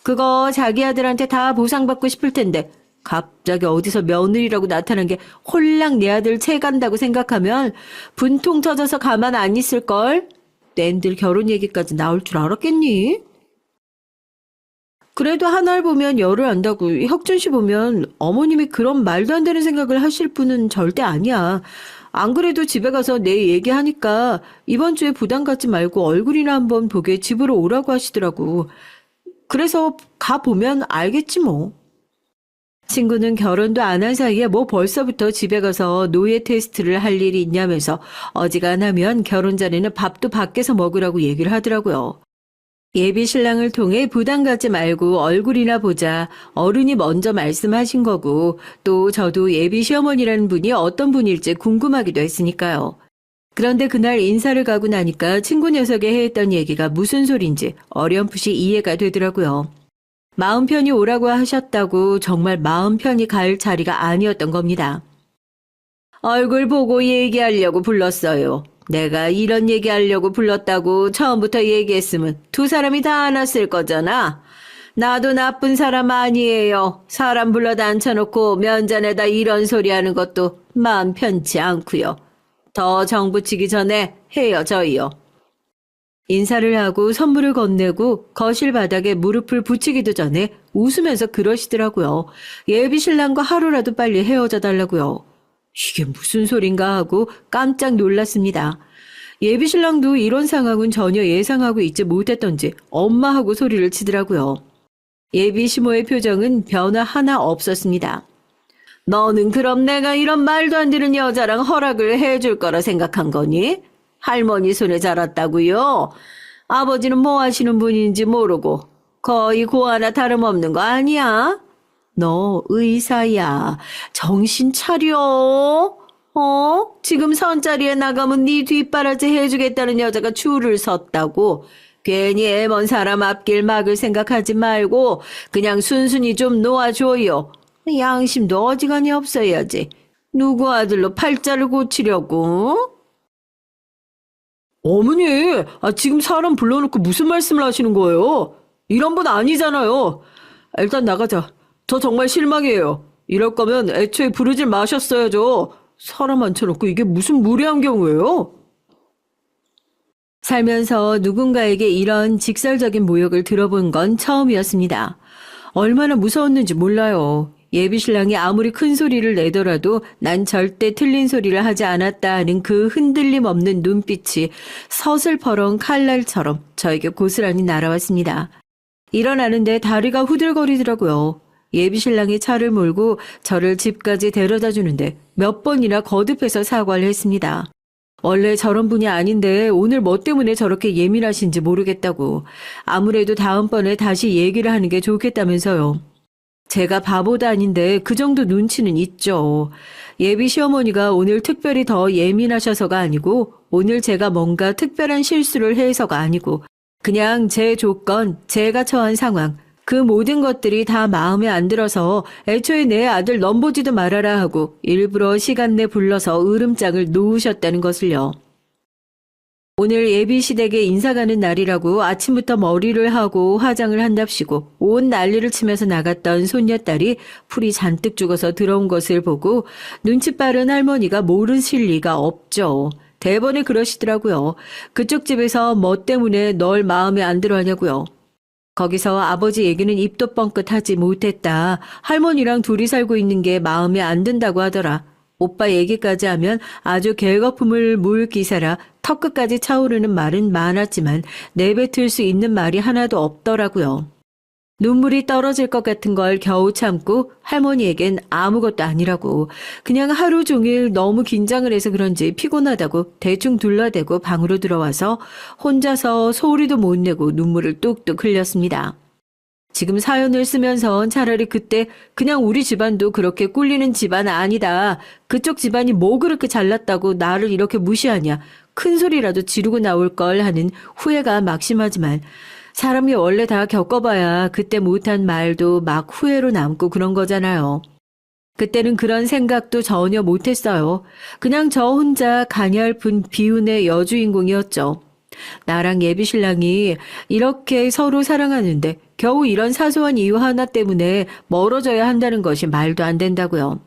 그거 자기 아들한테 다 보상받고 싶을 텐데 갑자기 어디서 며느리라고 나타난 게 홀랑 내 아들 채간다고 생각하면 분통 터져서 가만 안 있을걸? 낸들 결혼 얘기까지 나올 줄 알았겠니? 그래도 하나를 보면 열을 안다고 혁준 씨 보면 어머님이 그런 말도 안 되는 생각을 하실 분은 절대 아니야. 안 그래도 집에 가서 내 얘기하니까 이번 주에 부담 갖지 말고 얼굴이나 한번 보게 집으로 오라고 하시더라고. 그래서 가보면 알겠지 뭐. 친구는 결혼도 안 한 사이에 뭐 벌써부터 집에 가서 노예 테스트를 할 일이 있냐면서 어지간하면 결혼 전에는 밥도 밖에서 먹으라고 얘기를 하더라고요. 예비 신랑을 통해 부담 갖지 말고 얼굴이나 보자. 어른이 먼저 말씀하신 거고, 또 저도 예비 시어머니라는 분이 어떤 분일지 궁금하기도 했으니까요. 그런데 그날 인사를 가고 나니까 친구 녀석이 했던 얘기가 무슨 소린지 어렴풋이 이해가 되더라고요. 마음 편히 오라고 하셨다고 정말 마음 편히 갈 자리가 아니었던 겁니다. 얼굴 보고 얘기하려고 불렀어요. 내가 이런 얘기하려고 불렀다고 처음부터 얘기했으면 두 사람이 다 안 왔을 거잖아. 나도 나쁜 사람 아니에요. 사람 불러다 앉혀놓고 면전에다 이런 소리 하는 것도 마음 편치 않고요. 더 정붙이기 전에 헤어져요. 인사를 하고 선물을 건네고 거실 바닥에 무릎을 붙이기도 전에 웃으면서 그러시더라고요. 예비 신랑과 하루라도 빨리 헤어져 달라고요. 이게 무슨 소린가 하고 깜짝 놀랐습니다. 예비 신랑도 이런 상황은 전혀 예상하고 있지 못했던지 엄마하고 소리를 치더라고요. 예비 시모의 표정은 변화 하나 없었습니다. 너는 그럼 내가 이런 말도 안 되는 여자랑 허락을 해줄 거라 생각한 거니? 할머니 손에 자랐다고요? 아버지는 뭐 하시는 분인지 모르고 거의 고 하나 다름없는 거 아니야? 너 의사야. 정신 차려. 지금 선자리에 나가면 네 뒷바라지 해주겠다는 여자가 줄을 섰다고. 괜히 애먼 사람 앞길 막을 생각하지 말고 그냥 순순히 좀 놓아줘요. 양심도 어지간히 없어야지. 누구 아들로 팔자를 고치려고? 어머니, 지금 사람 불러놓고 무슨 말씀을 하시는 거예요? 이런 분 아니잖아요. 일단 나가자. 저 정말 실망이에요. 이럴 거면 애초에 부르질 마셨어야죠. 사람 앉혀놓고 이게 무슨 무례한 경우예요? 살면서 누군가에게 이런 직설적인 모욕을 들어본 건 처음이었습니다. 얼마나 무서웠는지 몰라요. 예비 신랑이 아무리 큰 소리를 내더라도 난 절대 틀린 소리를 하지 않았다 하는 그 흔들림 없는 눈빛이 서슬퍼런 칼날처럼 저에게 고스란히 날아왔습니다. 일어나는데 다리가 후들거리더라고요. 예비 신랑이 차를 몰고 저를 집까지 데려다 주는데 몇 번이나 거듭해서 사과를 했습니다. 원래 저런 분이 아닌데 오늘 뭐 때문에 저렇게 예민하신지 모르겠다고. 아무래도 다음번에 다시 얘기를 하는 게 좋겠다면서요. 제가 바보도 아닌데 그 정도 눈치는 있죠. 예비 시어머니가 오늘 특별히 더 예민하셔서가 아니고 오늘 제가 뭔가 특별한 실수를 해서가 아니고 그냥 제 조건, 제가 처한 상황, 그 모든 것들이 다 마음에 안 들어서 애초에 내 아들 넘보지도 말아라 하고 일부러 시간 내 불러서 으름장을 놓으셨다는 것을요. 오늘 예비시댁에 인사가는 날이라고 아침부터 머리를 하고 화장을 한답시고 온 난리를 치면서 나갔던 손녀딸이 풀이 잔뜩 죽어서 들어온 것을 보고 눈치 빠른 할머니가 모르실 리가 없죠. 대번에 그러시더라고요. 그쪽 집에서 뭐 때문에 널 마음에 안 들어 하냐고요. 거기서 아버지 얘기는 입도 뻥끗하지 못했다. 할머니랑 둘이 살고 있는 게 마음에 안 든다고 하더라. 오빠 얘기까지 하면 아주 개거품을 물 기세라 턱끝까지 차오르는 말은 많았지만 내뱉을 수 있는 말이 하나도 없더라고요. 눈물이 떨어질 것 같은 걸 겨우 참고 할머니에겐 아무것도 아니라고 그냥 하루 종일 너무 긴장을 해서 그런지 피곤하다고 대충 둘러대고 방으로 들어와서 혼자서 소리도 못 내고 눈물을 뚝뚝 흘렸습니다. 지금 사연을 쓰면서 차라리 그때 그냥 우리 집안도 그렇게 꿀리는 집안 아니다. 그쪽 집안이 뭐 그렇게 잘났다고 나를 이렇게 무시하냐. 큰 소리라도 지르고 나올 걸 하는 후회가 막심하지만 사람이 원래 다 겪어봐야 그때 못한 말도 막 후회로 남고 그런 거잖아요. 그때는 그런 생각도 전혀 못했어요. 그냥 저 혼자 가냘픈 비운의 여주인공이었죠. 나랑 예비 신랑이 이렇게 서로 사랑하는데 겨우 이런 사소한 이유 하나 때문에 멀어져야 한다는 것이 말도 안 된다고요.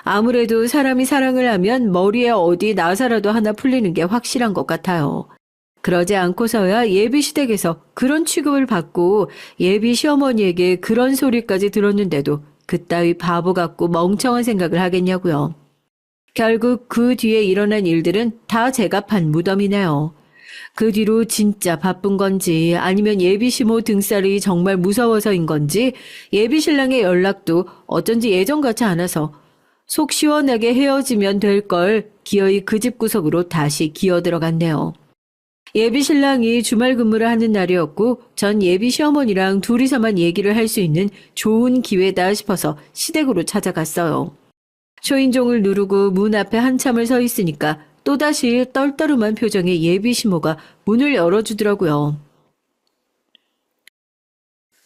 아무래도 사람이 사랑을 하면 머리에 어디 나사라도 하나 풀리는 게 확실한 것 같아요. 그러지 않고서야 예비 시댁에서 그런 취급을 받고 예비 시어머니에게 그런 소리까지 들었는데도 그따위 바보 같고 멍청한 생각을 하겠냐고요. 결국 그 뒤에 일어난 일들은 다 제가 판 무덤이네요. 그 뒤로 진짜 바쁜 건지 아니면 예비 시모 등살이 정말 무서워서인 건지 예비 신랑의 연락도 어쩐지 예전같지 않아서 속 시원하게 헤어지면 될 걸 기어이 그 집 구석으로 다시 기어 들어갔네요. 예비 신랑이 주말 근무를 하는 날이었고 전 예비 시어머니랑 둘이서만 얘기를 할 수 있는 좋은 기회다 싶어서 시댁으로 찾아갔어요. 초인종을 누르고 문 앞에 한참을 서 있으니까 또다시 떨떠름한 표정의 예비 시모가 문을 열어주더라고요.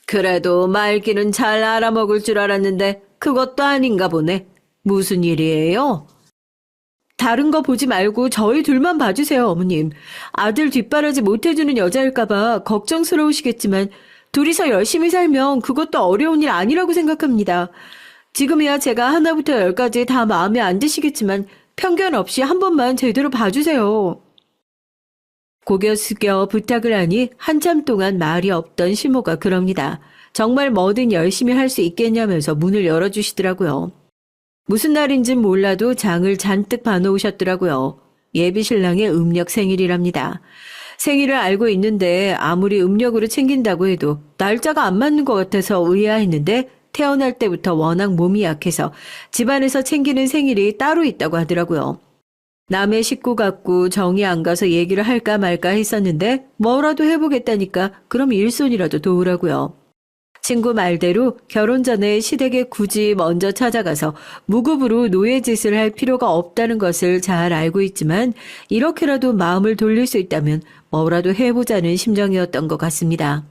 그래도 말귀는 잘 알아먹을 줄 알았는데 그것도 아닌가 보네. 무슨 일이에요? 다른 거 보지 말고 저희 둘만 봐주세요, 어머님. 아들 뒷바라지 못해주는 여자일까봐 걱정스러우시겠지만 둘이서 열심히 살면 그것도 어려운 일 아니라고 생각합니다. 지금이야 제가 하나부터 열까지 다 마음에 안 드시겠지만 편견 없이 한 번만 제대로 봐주세요. 고개 숙여 부탁을 하니 한참 동안 말이 없던 시모가 그럽니다. 정말 뭐든 열심히 할 수 있겠냐면서 문을 열어주시더라고요. 무슨 날인진 몰라도 장을 잔뜩 봐놓으셨더라고요. 예비 신랑의 음력 생일이랍니다. 생일을 알고 있는데 아무리 음력으로 챙긴다고 해도 날짜가 안 맞는 것 같아서 의아했는데 태어날 때부터 워낙 몸이 약해서 집안에서 챙기는 생일이 따로 있다고 하더라고요. 남의 식구 같고 정이 안 가서 얘기를 할까 말까 했었는데 뭐라도 해보겠다니까 그럼 일손이라도 도우라고요. 친구 말대로 결혼 전에 시댁에 굳이 먼저 찾아가서 무급으로 노예짓을 할 필요가 없다는 것을 잘 알고 있지만 이렇게라도 마음을 돌릴 수 있다면 뭐라도 해보자는 심정이었던 것 같습니다.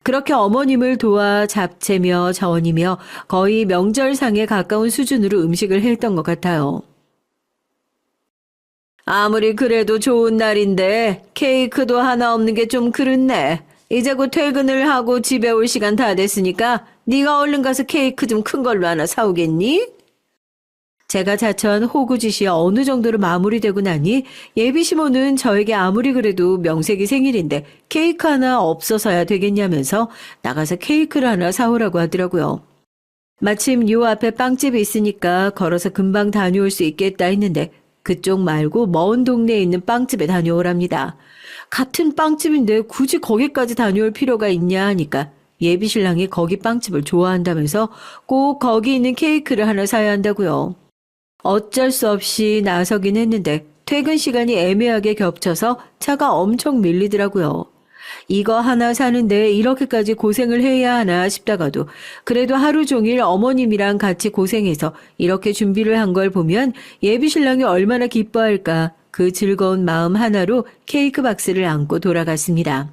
그렇게 어머님을 도와 잡채며 전이며 거의 명절상에 가까운 수준으로 음식을 했던 것 같아요. 아무리 그래도 좋은 날인데 케이크도 하나 없는 게 좀 그렇네. 이제 곧 퇴근을 하고 집에 올 시간 다 됐으니까 네가 얼른 가서 케이크 좀 큰 걸로 하나 사오겠니? 제가 자처한 호구짓이 어느 정도로 마무리되고 나니 예비 시모는 저에게 아무리 그래도 명색이 생일인데 케이크 하나 없어서야 되겠냐면서 나가서 케이크를 하나 사오라고 하더라고요. 마침 요 앞에 빵집이 있으니까 걸어서 금방 다녀올 수 있겠다 했는데 그쪽 말고 먼 동네에 있는 빵집에 다녀오랍니다. 같은 빵집인데 굳이 거기까지 다녀올 필요가 있냐 하니까 예비 신랑이 거기 빵집을 좋아한다면서 꼭 거기 있는 케이크를 하나 사야 한다고요. 어쩔 수 없이 나서긴 했는데 퇴근 시간이 애매하게 겹쳐서 차가 엄청 밀리더라고요. 이거 하나 사는데 이렇게까지 고생을 해야 하나 싶다가도 그래도 하루 종일 어머님이랑 같이 고생해서 이렇게 준비를 한 걸 보면 예비 신랑이 얼마나 기뻐할까 그 즐거운 마음 하나로 케이크 박스를 안고 돌아갔습니다.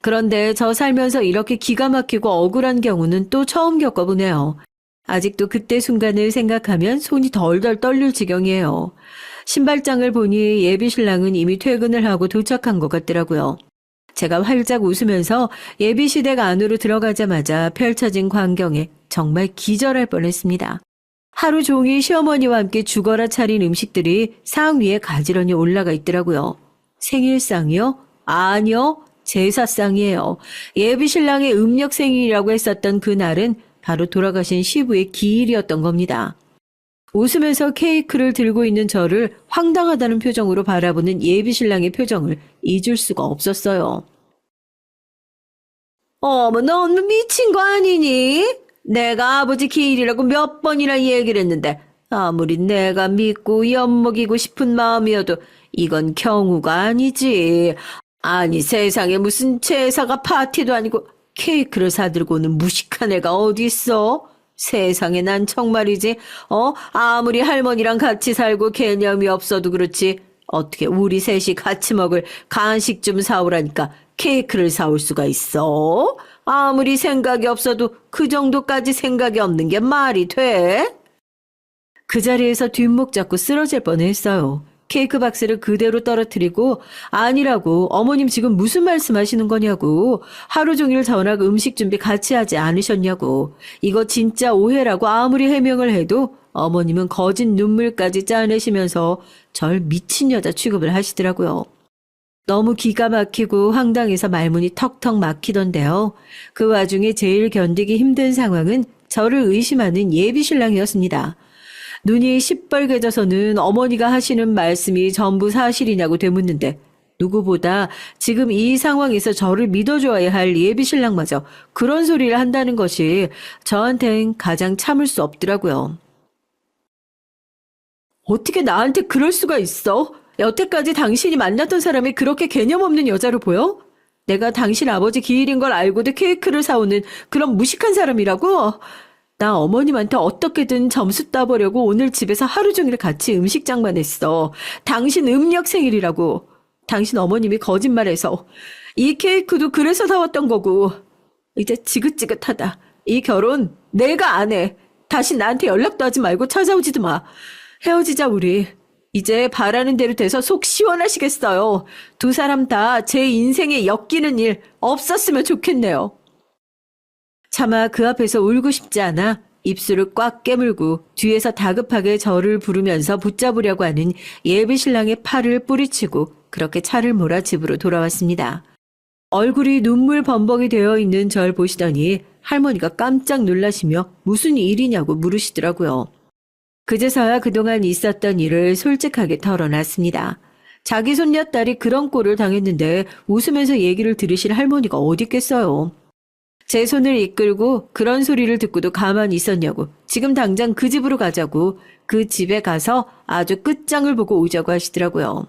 그런데 저 살면서 이렇게 기가 막히고 억울한 경우는 또 처음 겪어보네요. 아직도 그때 순간을 생각하면 손이 덜덜 떨릴 지경이에요. 신발장을 보니 예비 신랑은 이미 퇴근을 하고 도착한 것 같더라고요. 제가 활짝 웃으면서 예비 시댁 안으로 들어가자마자 펼쳐진 광경에 정말 기절할 뻔했습니다. 하루 종일 시어머니와 함께 죽어라 차린 음식들이 상 위에 가지런히 올라가 있더라고요. 생일상이요? 아니요. 제사상이에요. 예비 신랑의 음력 생일이라고 했었던 그날은 바로 돌아가신 시부의 기일이었던 겁니다. 웃으면서 케이크를 들고 있는 저를 황당하다는 표정으로 바라보는 예비 신랑의 표정을 잊을 수가 없었어요. 어머, 넌 미친 거 아니니? 내가 아버지 기일이라고 몇 번이나 얘기를 했는데 아무리 내가 믿고 엿먹이고 싶은 마음이어도 이건 경우가 아니지. 아니 세상에 무슨 제사가 파티도 아니고 케이크를 사들고 오는 무식한 애가 어디 있어? 세상에 난 정말이지. 아무리 할머니랑 같이 살고 개념이 없어도 그렇지. 어떻게 우리 셋이 같이 먹을 간식 좀 사오라니까 케이크를 사올 수가 있어? 아무리 생각이 없어도 그 정도까지 생각이 없는 게 말이 돼? 그 자리에서 뒷목 잡고 쓰러질 뻔했어요. 케이크 박스를 그대로 떨어뜨리고 아니라고 어머님 지금 무슨 말씀하시는 거냐고 하루 종일 저랑 음식 준비 같이 하지 않으셨냐고 이거 진짜 오해라고 아무리 해명을 해도 어머님은 거짓 눈물까지 짜내시면서 절 미친 여자 취급을 하시더라고요. 너무 기가 막히고 황당해서 말문이 턱턱 막히던데요. 그 와중에 제일 견디기 힘든 상황은 저를 의심하는 예비 신랑이었습니다. 눈이 시뻘개져서는 어머니가 하시는 말씀이 전부 사실이냐고 되묻는데 누구보다 지금 이 상황에서 저를 믿어줘야 할 예비 신랑마저 그런 소리를 한다는 것이 저한텐 가장 참을 수 없더라고요. 어떻게 나한테 그럴 수가 있어? 여태까지 당신이 만났던 사람이 그렇게 개념 없는 여자로 보여? 내가 당신 아버지 기일인 걸 알고도 케이크를 사오는 그런 무식한 사람이라고? 나 어머님한테 어떻게든 점수 따보려고 오늘 집에서 하루 종일 같이 음식장만 했어. 당신 음력 생일이라고. 당신 어머님이 거짓말해서. 이 케이크도 그래서 사왔던 거고. 이제 지긋지긋하다. 이 결혼 내가 안 해. 다시 나한테 연락도 하지 말고 찾아오지도 마. 헤어지자 우리. 이제 바라는 대로 돼서 속 시원하시겠어요. 두 사람 다 제 인생에 엮이는 일 없었으면 좋겠네요. 차마 그 앞에서 울고 싶지 않아 입술을 꽉 깨물고 뒤에서 다급하게 저를 부르면서 붙잡으려고 하는 예비 신랑의 팔을 뿌리치고 그렇게 차를 몰아 집으로 돌아왔습니다. 얼굴이 눈물 범벅이 되어 있는 절 보시더니 할머니가 깜짝 놀라시며 무슨 일이냐고 물으시더라고요. 그제서야 그동안 있었던 일을 솔직하게 털어놨습니다. 자기 손녀딸이 그런 꼴을 당했는데 웃으면서 얘기를 들으실 할머니가 어디 있겠어요. 제 손을 이끌고 그런 소리를 듣고도 가만히 있었냐고, 지금 당장 그 집으로 가자고, 그 집에 가서 아주 끝장을 보고 오자고 하시더라고요.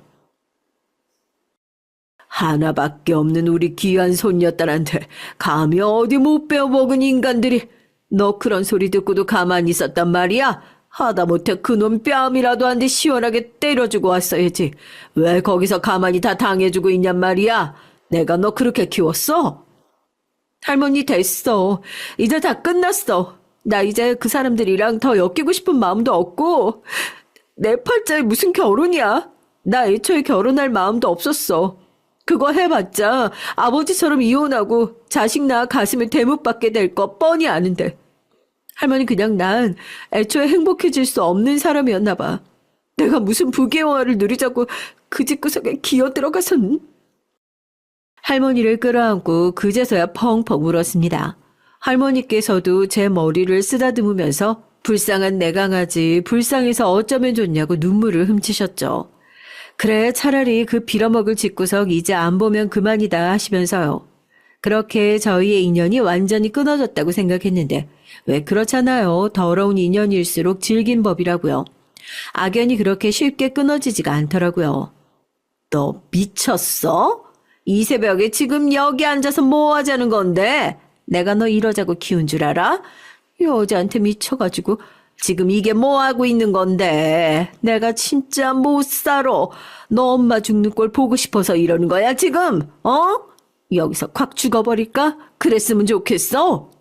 하나밖에 없는 우리 귀한 손녀딸한테 감히 어디 못 배워먹은 인간들이 너 그런 소리 듣고도 가만히 있었단 말이야? 하다못해 그놈 뺨이라도 한 대 시원하게 때려주고 왔어야지. 왜 거기서 가만히 다 당해주고 있냔 말이야? 내가 너 그렇게 키웠어? 할머니 됐어. 이제 다 끝났어. 나 이제 그 사람들이랑 더 엮이고 싶은 마음도 없고 내 팔자에 무슨 결혼이야. 나 애초에 결혼할 마음도 없었어. 그거 해봤자 아버지처럼 이혼하고 자식 낳아 가슴에 대못 받게 될 거 뻔히 아는데. 할머니 그냥 난 애초에 행복해질 수 없는 사람이었나 봐. 내가 무슨 부귀영화를 누리자고 그 집구석에 기어 들어가선. 할머니를 끌어안고 그제서야 펑펑 울었습니다. 할머니께서도 제 머리를 쓰다듬으면서 불쌍한 내 강아지 불쌍해서 어쩌면 좋냐고 눈물을 훔치셨죠. 그래 차라리 그 빌어먹을 집구석 이제 안 보면 그만이다 하시면서요. 그렇게 저희의 인연이 완전히 끊어졌다고 생각했는데 왜 그렇잖아요. 더러운 인연일수록 질긴 법이라고요. 악연이 그렇게 쉽게 끊어지지가 않더라고요. 너 미쳤어? 이 새벽에 지금 여기 앉아서 뭐 하자는 건데? 내가 너 이러자고 키운 줄 알아? 여자한테 미쳐가지고 지금 이게 뭐 하고 있는 건데? 내가 진짜 못 살아. 너 엄마 죽는 꼴 보고 싶어서 이러는 거야 지금? 어? 여기서 콱 죽어버릴까? 그랬으면 좋겠어?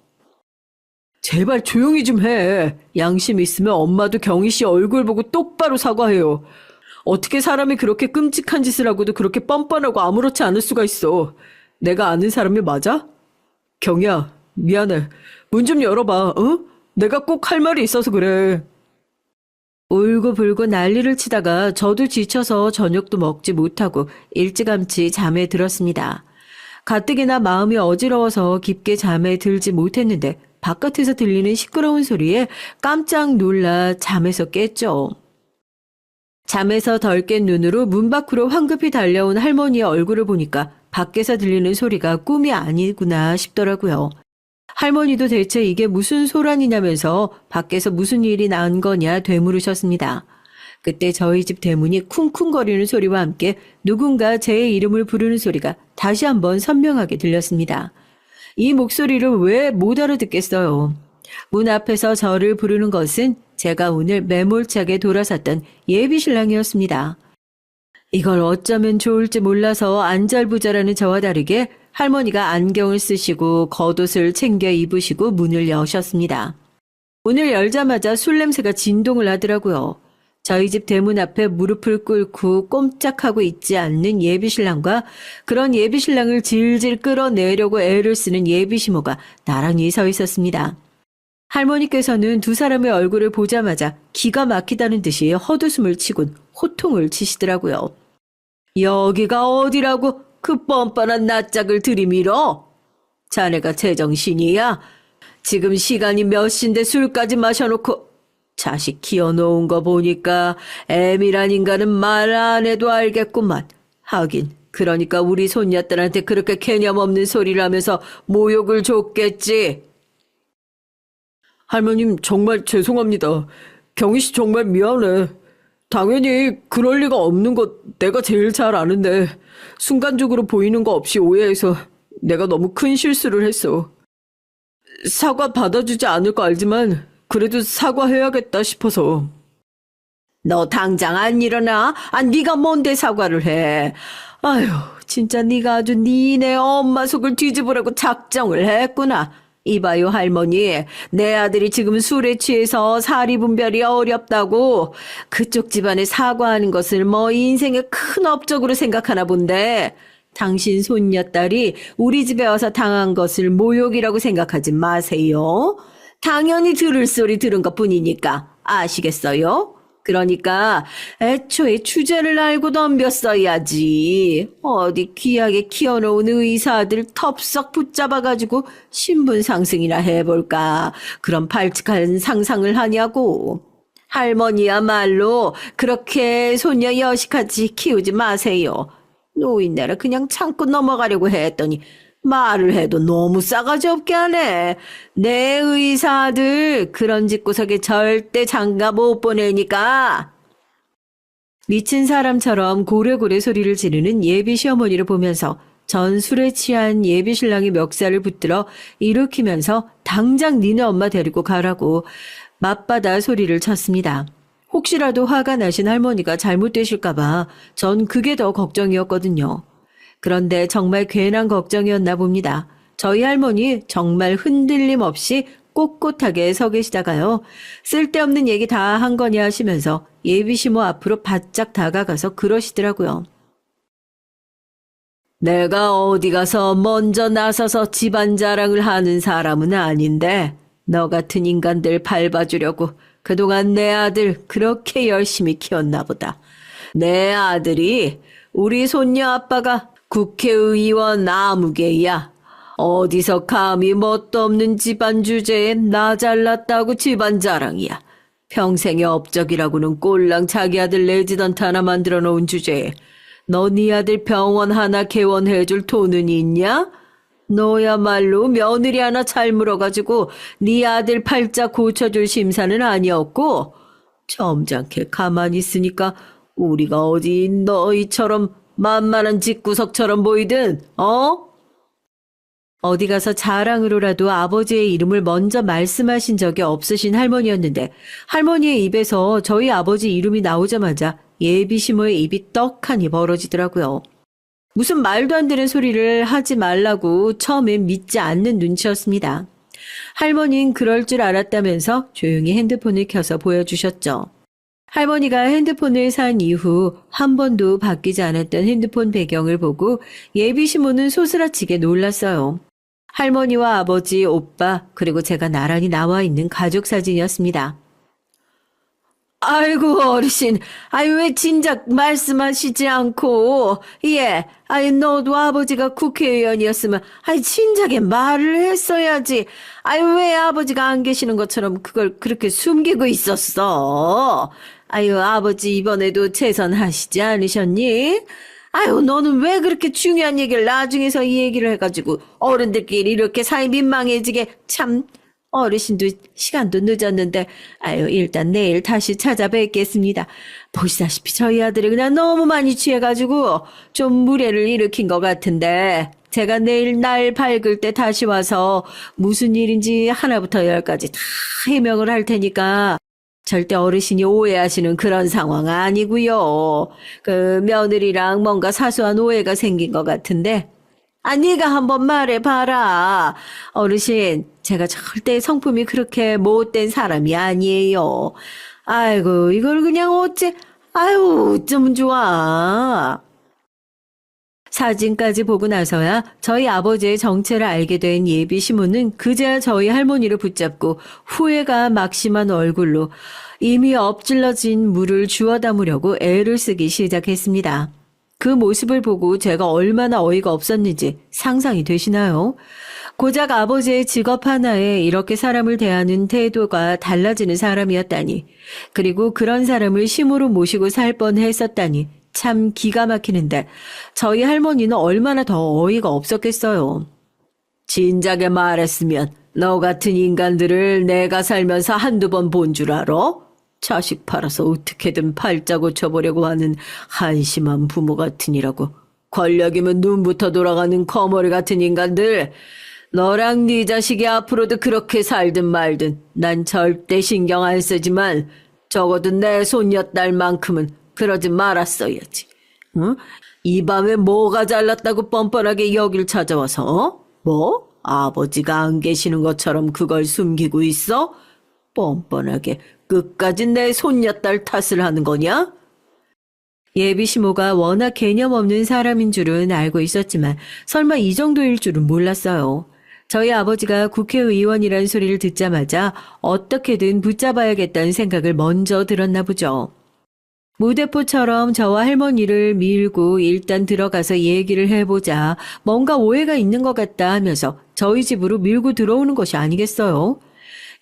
제발 조용히 좀 해. 양심 있으면 엄마도 경희 씨 얼굴 보고 똑바로 사과해요. 어떻게 사람이 그렇게 끔찍한 짓을 하고도 그렇게 뻔뻔하고 아무렇지 않을 수가 있어. 내가 아는 사람이 맞아? 경희야, 미안해. 문 좀 열어봐, 응? 내가 꼭 할 말이 있어서 그래. 울고불고 난리를 치다가 저도 지쳐서 저녁도 먹지 못하고 일찌감치 잠에 들었습니다. 가뜩이나 마음이 어지러워서 깊게 잠에 들지 못했는데 바깥에서 들리는 시끄러운 소리에 깜짝 놀라 잠에서 깼죠. 잠에서 덜 깬 눈으로 문 밖으로 황급히 달려온 할머니의 얼굴을 보니까 밖에서 들리는 소리가 꿈이 아니구나 싶더라고요. 할머니도 대체 이게 무슨 소란이냐면서 밖에서 무슨 일이 난 거냐 되물으셨습니다. 그때 저희 집 대문이 쿵쿵거리는 소리와 함께 누군가 제 이름을 부르는 소리가 다시 한번 선명하게 들렸습니다. 이 목소리를 왜 못 알아듣겠어요. 문 앞에서 저를 부르는 것은 제가 오늘 매몰차게 돌아섰던 예비 신랑이었습니다. 이걸 어쩌면 좋을지 몰라서 안절부절하는 저와 다르게 할머니가 안경을 쓰시고 겉옷을 챙겨 입으시고 문을 여셨습니다. 문을 열자마자 술 냄새가 진동을 하더라고요. 저희 집 대문 앞에 무릎을 꿇고 꼼짝하고 있지 않는 예비신랑과 그런 예비신랑을 질질 끌어내려고 애를 쓰는 예비시모가 나란히 서 있었습니다. 할머니께서는 두 사람의 얼굴을 보자마자 기가 막히다는 듯이 헛웃음을 치곤 호통을 치시더라고요. 여기가 어디라고 그 뻔뻔한 낯짝을 들이밀어? 자네가 제정신이야? 지금 시간이 몇 시인데 술까지 마셔놓고 자식 키워놓은 거 보니까 애미란 인간은 말 안 해도 알겠구만. 하긴 그러니까 우리 손녀딸한테 그렇게 개념 없는 소리를 하면서 모욕을 줬겠지. 할머님 정말 죄송합니다. 경희 씨 정말 미안해. 당연히 그럴 리가 없는 거 내가 제일 잘 아는데 순간적으로 보이는 거 없이 오해해서 내가 너무 큰 실수를 했어. 사과 받아주지 않을 거 알지만 그래도 사과해야겠다 싶어서. 너 당장 안 일어나? 네가 뭔데 사과를 해? 아휴, 진짜 네가 아주 니네 엄마 속을 뒤집으라고 작정을 했구나. 이봐요, 할머니. 내 아들이 지금 술에 취해서 사리분별이 어렵다고 그쪽 집안에 사과하는 것을 뭐 인생의 큰 업적으로 생각하나 본데 당신 손녀딸이 우리 집에 와서 당한 것을 모욕이라고 생각하지 마세요. 당연히 들을 소리 들은 것뿐이니까 아시겠어요? 그러니까 애초에 주제를 알고 덤볐어야지. 어디 귀하게 키워놓은 의사들 텁썩 붙잡아가지고 신분 상승이나 해볼까. 그런 발칙한 상상을 하냐고. 할머니야말로 그렇게 손녀 여식같이 키우지 마세요. 노인네라 그냥 참고 넘어가려고 했더니 말을 해도 너무 싸가지 없게 하네. 내 의사들 그런 집구석에 절대 장가 못 보내니까. 미친 사람처럼 고래고래 소리를 지르는 예비 시어머니를 보면서 전 술에 취한 예비 신랑이 멱살을 붙들어 일으키면서 당장 니네 엄마 데리고 가라고 맞받아 소리를 쳤습니다. 혹시라도 화가 나신 할머니가 잘못되실까봐 전 그게 더 걱정이었거든요. 그런데 정말 괜한 걱정이었나 봅니다. 저희 할머니 정말 흔들림 없이 꼿꼿하게 서 계시다가요. 쓸데없는 얘기 다 한 거냐 하시면서 예비시모 앞으로 바짝 다가가서 그러시더라고요. 내가 어디 가서 먼저 나서서 집안 자랑을 하는 사람은 아닌데 너 같은 인간들 밟아주려고 그동안 내 아들 그렇게 열심히 키웠나 보다. 내 아들이 우리 손녀 아빠가 국회의원 아무개야. 어디서 감히 뭣도 없는 집안 주제에 나 잘났다고 집안 자랑이야. 평생의 업적이라고는 꼴랑 자기 아들 레지던트 하나 만들어 놓은 주제에 너 네 아들 병원 하나 개원해줄 돈은 있냐? 너야말로 며느리 하나 잘 물어가지고 네 아들 팔자 고쳐줄 심사는 아니었고 점잖게 가만히 있으니까 우리가 어디 너희처럼 만만한 집구석처럼 보이든 어디 가서 자랑으로라도 아버지의 이름을 먼저 말씀하신 적이 없으신 할머니였는데 할머니의 입에서 저희 아버지 이름이 나오자마자 예비시모의 입이 떡하니 벌어지더라고요. 무슨 말도 안 되는 소리를 하지 말라고 처음엔 믿지 않는 눈치였습니다. 할머니는 그럴 줄 알았다면서 조용히 핸드폰을 켜서 보여주셨죠. 할머니가 핸드폰을 산 이후 한 번도 바뀌지 않았던 핸드폰 배경을 보고 예비시모는 소스라치게 놀랐어요. 할머니와 아버지, 오빠, 그리고 제가 나란히 나와 있는 가족 사진이었습니다. 아이고 어르신, 왜 진작 말씀하시지 않고, 너도 아버지가 국회의원이었으면, 진작에 말을 했어야지. 왜 아버지가 안 계시는 것처럼 그걸 그렇게 숨기고 있었어? 아버지 이번에도 재선하시지 않으셨니? 너는 왜 그렇게 중요한 얘기를 나중에서 이 얘기를 해가지고 어른들끼리 이렇게 사이 민망해지게 참. 어르신도 시간도 늦었는데 일단 내일 다시 찾아뵙겠습니다. 보시다시피 저희 아들이 그냥 너무 많이 취해가지고 좀 무례를 일으킨 것 같은데 제가 내일 날 밝을 때 다시 와서 무슨 일인지 하나부터 열까지 다 해명을 할 테니까 절대 어르신이 오해하시는 그런 상황 아니고요. 그 며느리랑 뭔가 사소한 오해가 생긴 것 같은데 네가 한번 말해봐라. 어르신, 제가 절대 성품이 그렇게 못된 사람이 아니에요. 아이고, 이걸 그냥 어쩜 좋아. 사진까지 보고 나서야 저희 아버지의 정체를 알게 된 예비 시모는 그제야 저희 할머니를 붙잡고 후회가 막심한 얼굴로 이미 엎질러진 물을 주워 담으려고 애를 쓰기 시작했습니다. 그 모습을 보고 제가 얼마나 어이가 없었는지 상상이 되시나요? 고작 아버지의 직업 하나에 이렇게 사람을 대하는 태도가 달라지는 사람이었다니, 그리고 그런 사람을 심으로 모시고 살 뻔했었다니 참 기가 막히는데 저희 할머니는 얼마나 더 어이가 없었겠어요. 진작에 말했으면 너 같은 인간들을 내가 살면서 한두 번 본 줄 알아? 자식 팔아서 어떻게든 팔자 고쳐보려고 하는 한심한 부모 같으니라고. 권력이면 눈부터 돌아가는 거머리 같은 인간들. 너랑 네 자식이 앞으로도 그렇게 살든 말든 난 절대 신경 안 쓰지만 적어도 내 손녀딸만큼은 그러지 말았어야지. 응? 이 밤에 뭐가 잘났다고 뻔뻔하게 여길 찾아와서 뭐? 아버지가 안 계시는 것처럼 그걸 숨기고 있어? 뻔뻔하게 끝까지 내 손녀딸 탓을 하는 거냐? 예비시모가 워낙 개념 없는 사람인 줄은 알고 있었지만 설마 이 정도일 줄은 몰랐어요. 저희 아버지가 국회의원이란 소리를 듣자마자 어떻게든 붙잡아야겠다는 생각을 먼저 들었나 보죠. 무대포처럼 저와 할머니를 밀고 일단 들어가서 얘기를 해보자 뭔가 오해가 있는 것 같다 하면서 저희 집으로 밀고 들어오는 것이 아니겠어요?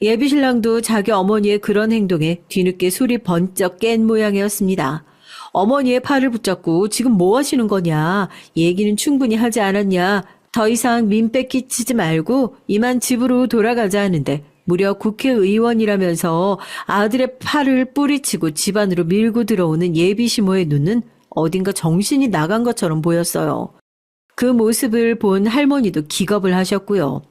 예비신랑도 자기 어머니의 그런 행동에 뒤늦게 술이 번쩍 깬 모양이었습니다. 어머니의 팔을 붙잡고 지금 뭐 하시는 거냐? 얘기는 충분히 하지 않았냐? 더 이상 민폐 끼치지 말고 이만 집으로 돌아가자 하는데 무려 국회의원이라면서 아들의 팔을 뿌리치고 집 안으로 밀고 들어오는 예비시모의 눈은 어딘가 정신이 나간 것처럼 보였어요. 그 모습을 본 할머니도 기겁을 하셨고요.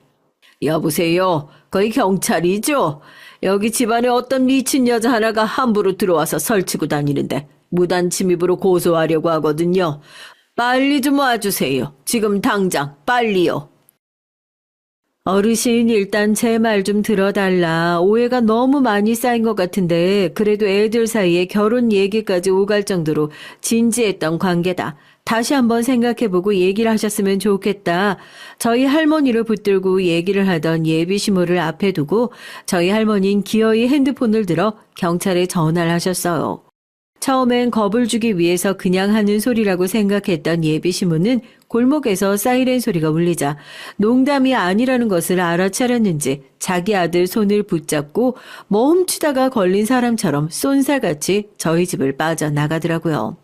여보세요. 거기 경찰이죠? 여기 집안에 어떤 미친 여자 하나가 함부로 들어와서 설치고 다니는데 무단 침입으로 고소하려고 하거든요. 빨리 좀 와주세요. 지금 당장 빨리요. 어르신 일단 제 말 좀 들어달라. 오해가 너무 많이 쌓인 것 같은데 그래도 애들 사이에 결혼 얘기까지 오갈 정도로 진지했던 관계다. 다시 한번 생각해보고 얘기를 하셨으면 좋겠다. 저희 할머니를 붙들고 얘기를 하던 예비시모를 앞에 두고 저희 할머니는 기어이 핸드폰을 들어 경찰에 전화를 하셨어요. 처음엔 겁을 주기 위해서 그냥 하는 소리라고 생각했던 예비시모는 골목에서 사이렌 소리가 울리자 농담이 아니라는 것을 알아차렸는지 자기 아들 손을 붙잡고 뭐 훔치다가 걸린 사람처럼 쏜살같이 저희 집을 빠져나가더라고요.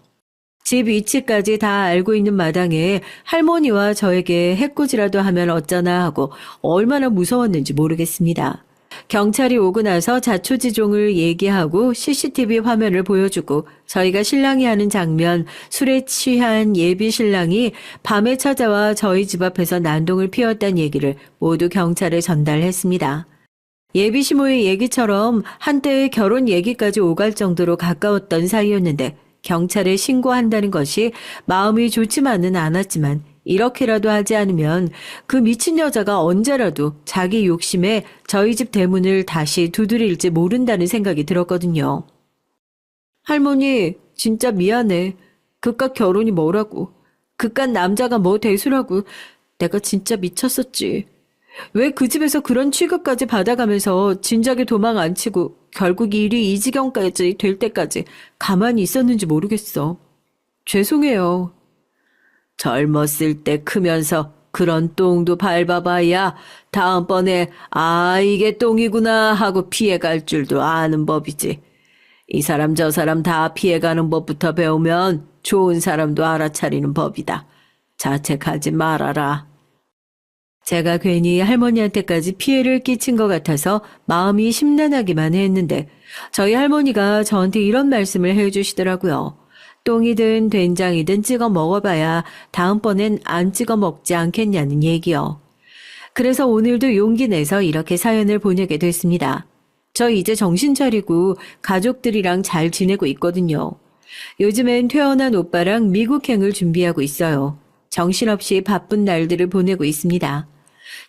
집 위치까지 다 알고 있는 마당에 할머니와 저에게 해코지라도 하면 어쩌나 하고 얼마나 무서웠는지 모르겠습니다. 경찰이 오고 나서 자초지종을 얘기하고 CCTV 화면을 보여주고 저희가 신랑이 하는 장면, 술에 취한 예비 신랑이 밤에 찾아와 저희 집 앞에서 난동을 피웠다는 얘기를 모두 경찰에 전달했습니다. 예비 시모의 얘기처럼 한때의 결혼 얘기까지 오갈 정도로 가까웠던 사이였는데 경찰에 신고한다는 것이 마음이 좋지만은 않았지만 이렇게라도 하지 않으면 그 미친 여자가 언제라도 자기 욕심에 저희 집 대문을 다시 두드릴지 모른다는 생각이 들었거든요. 할머니, 진짜 미안해. 그깟 결혼이 뭐라고. 그깟 남자가 뭐 대수라고. 내가 진짜 미쳤었지. 왜 그 집에서 그런 취급까지 받아가면서 진작에 도망 안 치고 결국 일이 이 지경까지 될 때까지 가만히 있었는지 모르겠어. 죄송해요. 젊었을 때 크면서 그런 똥도 밟아봐야 다음번에 아 이게 똥이구나 하고 피해갈 줄도 아는 법이지. 이 사람 저 사람 다 피해가는 법부터 배우면 좋은 사람도 알아차리는 법이다. 자책하지 말아라. 제가 괜히 할머니한테까지 피해를 끼친 것 같아서 마음이 심란하기만 했는데 저희 할머니가 저한테 이런 말씀을 해주시더라고요. 똥이든 된장이든 찍어 먹어봐야 다음번엔 안 찍어 먹지 않겠냐는 얘기요. 그래서 오늘도 용기 내서 이렇게 사연을 보내게 됐습니다. 저 이제 정신 차리고 가족들이랑 잘 지내고 있거든요. 요즘엔 퇴원한 오빠랑 미국행을 준비하고 있어요. 정신없이 바쁜 날들을 보내고 있습니다.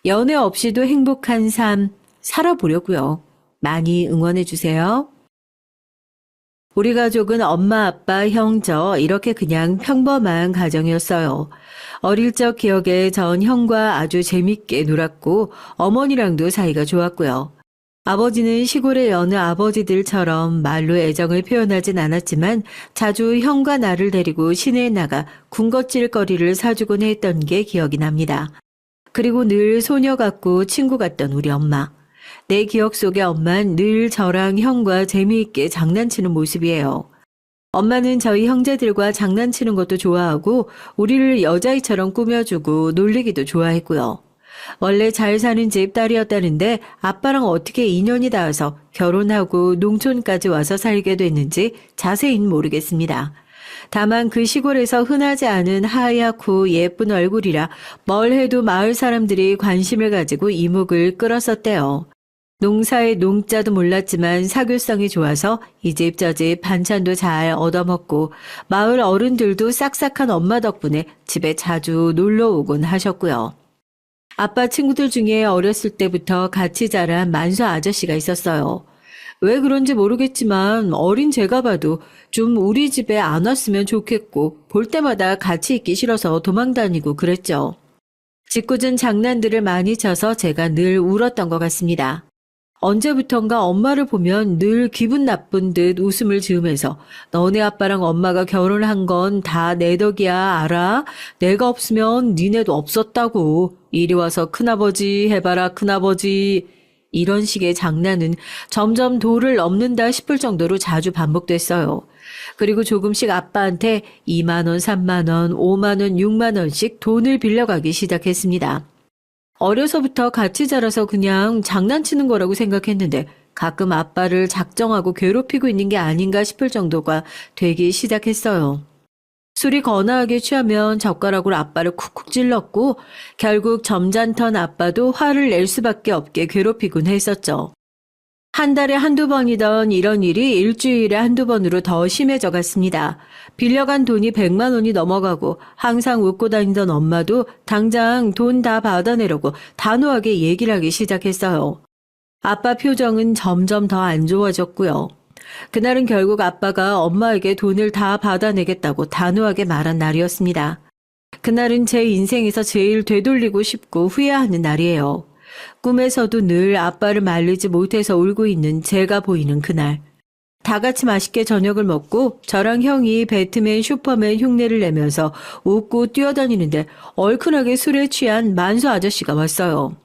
연애 없이도 행복한 삶 살아보려고요. 많이 응원해주세요. 우리 가족은 엄마, 아빠, 형, 저 이렇게 그냥 평범한 가정이었어요. 어릴 적 기억에 전 형과 아주 재밌게 놀았고 어머니랑도 사이가 좋았고요. 아버지는 시골의 여느 아버지들처럼 말로 애정을 표현하진 않았지만 자주 형과 나를 데리고 시내에 나가 군것질거리를 사주곤 했던 게 기억이 납니다. 그리고 늘 소녀 같고 친구 같던 우리 엄마. 내 기억 속의 엄마는 늘 저랑 형과 재미있게 장난치는 모습이에요. 엄마는 저희 형제들과 장난치는 것도 좋아하고 우리를 여자아이처럼 꾸며주고 놀리기도 좋아했고요. 원래 잘 사는 집 딸이었다는데 아빠랑 어떻게 인연이 닿아서 결혼하고 농촌까지 와서 살게 됐는지 자세히는 모르겠습니다. 다만 그 시골에서 흔하지 않은 하얗고 예쁜 얼굴이라 뭘 해도 마을 사람들이 관심을 가지고 이목을 끌었었대요. 농사의 농자도 몰랐지만 사교성이 좋아서 이 집 저 집 반찬도 잘 얻어먹고 마을 어른들도 싹싹한 엄마 덕분에 집에 자주 놀러 오곤 하셨고요. 아빠 친구들 중에 어렸을 때부터 같이 자란 만수 아저씨가 있었어요. 왜 그런지 모르겠지만 어린 제가 봐도 좀 우리 집에 안 왔으면 좋겠고 볼 때마다 같이 있기 싫어서 도망다니고 그랬죠. 짓궂은 장난들을 많이 쳐서 제가 늘 울었던 것 같습니다. 언제부턴가 엄마를 보면 늘 기분 나쁜 듯 웃음을 지으면서 너네 아빠랑 엄마가 결혼한 건 다 내 덕이야 알아? 내가 없으면 니네도 없었다고. 이리 와서 큰아버지 해봐라 큰아버지. 이런 식의 장난은 점점 도를 넘는다 싶을 정도로 자주 반복됐어요. 그리고 조금씩 아빠한테 2만 원, 3만 원, 5만 원, 6만 원씩 돈을 빌려가기 시작했습니다. 어려서부터 같이 자라서 그냥 장난치는 거라고 생각했는데 가끔 아빠를 작정하고 괴롭히고 있는 게 아닌가 싶을 정도가 되기 시작했어요. 술이 거나하게 취하면 젓가락으로 아빠를 쿡쿡 찔렀고 결국 점잖던 아빠도 화를 낼 수밖에 없게 괴롭히곤 했었죠. 한 달에 한두 번이던 이런 일이 일주일에 한두 번으로 더 심해져 갔습니다. 빌려간 돈이 100만 원이 넘어가고 항상 웃고 다니던 엄마도 당장 돈 다 받아내려고 단호하게 얘기를 하기 시작했어요. 아빠 표정은 점점 더 안 좋아졌고요. 그날은 결국 아빠가 엄마에게 돈을 다 받아내겠다고 단호하게 말한 날이었습니다. 그날은 제 인생에서 제일 되돌리고 싶고 후회하는 날이에요. 꿈에서도 늘 아빠를 말리지 못해서 울고 있는 제가 보이는 그날. 다 같이 맛있게 저녁을 먹고 저랑 형이 배트맨 슈퍼맨 흉내를 내면서 웃고 뛰어다니는데 얼큰하게 술에 취한 만수 아저씨가 왔어요.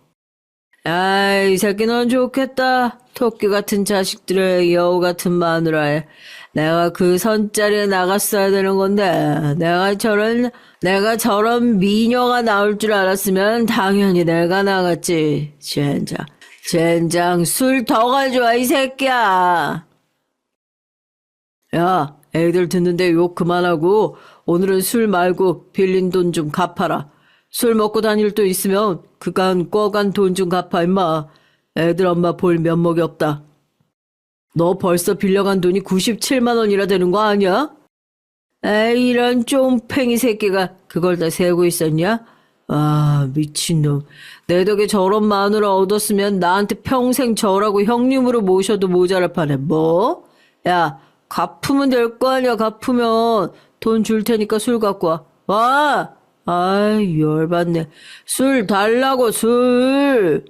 아이, 이 새끼는 좋겠다. 토끼 같은 자식들의 여우 같은 마누라에. 내가 그 선자리에 나갔어야 되는 건데, 내가 저런 미녀가 나올 줄 알았으면 당연히 내가 나갔지. 젠장, 술 더 가져와, 이 새끼야. 야, 애들 듣는데 욕 그만하고, 오늘은 술 말고 빌린 돈 좀 갚아라. 술 먹고 다닐 또 있으면 그간 꿔간 돈 좀 갚아 임마. 애들 엄마 볼 면목이 없다. 너 벌써 빌려간 돈이 97만 원이라 되는 거 아니야? 에이 이런 쫌팽이 새끼가 그걸 다 세고 있었냐? 아 미친놈. 내 덕에 저런 마누라 얻었으면 나한테 평생 저라고 형님으로 모셔도 모자랄 판에 뭐? 야 갚으면 될 거 아니야. 갚으면 돈 줄 테니까 술 갖고 와. 와! 아이 열받네. 술 달라고 술.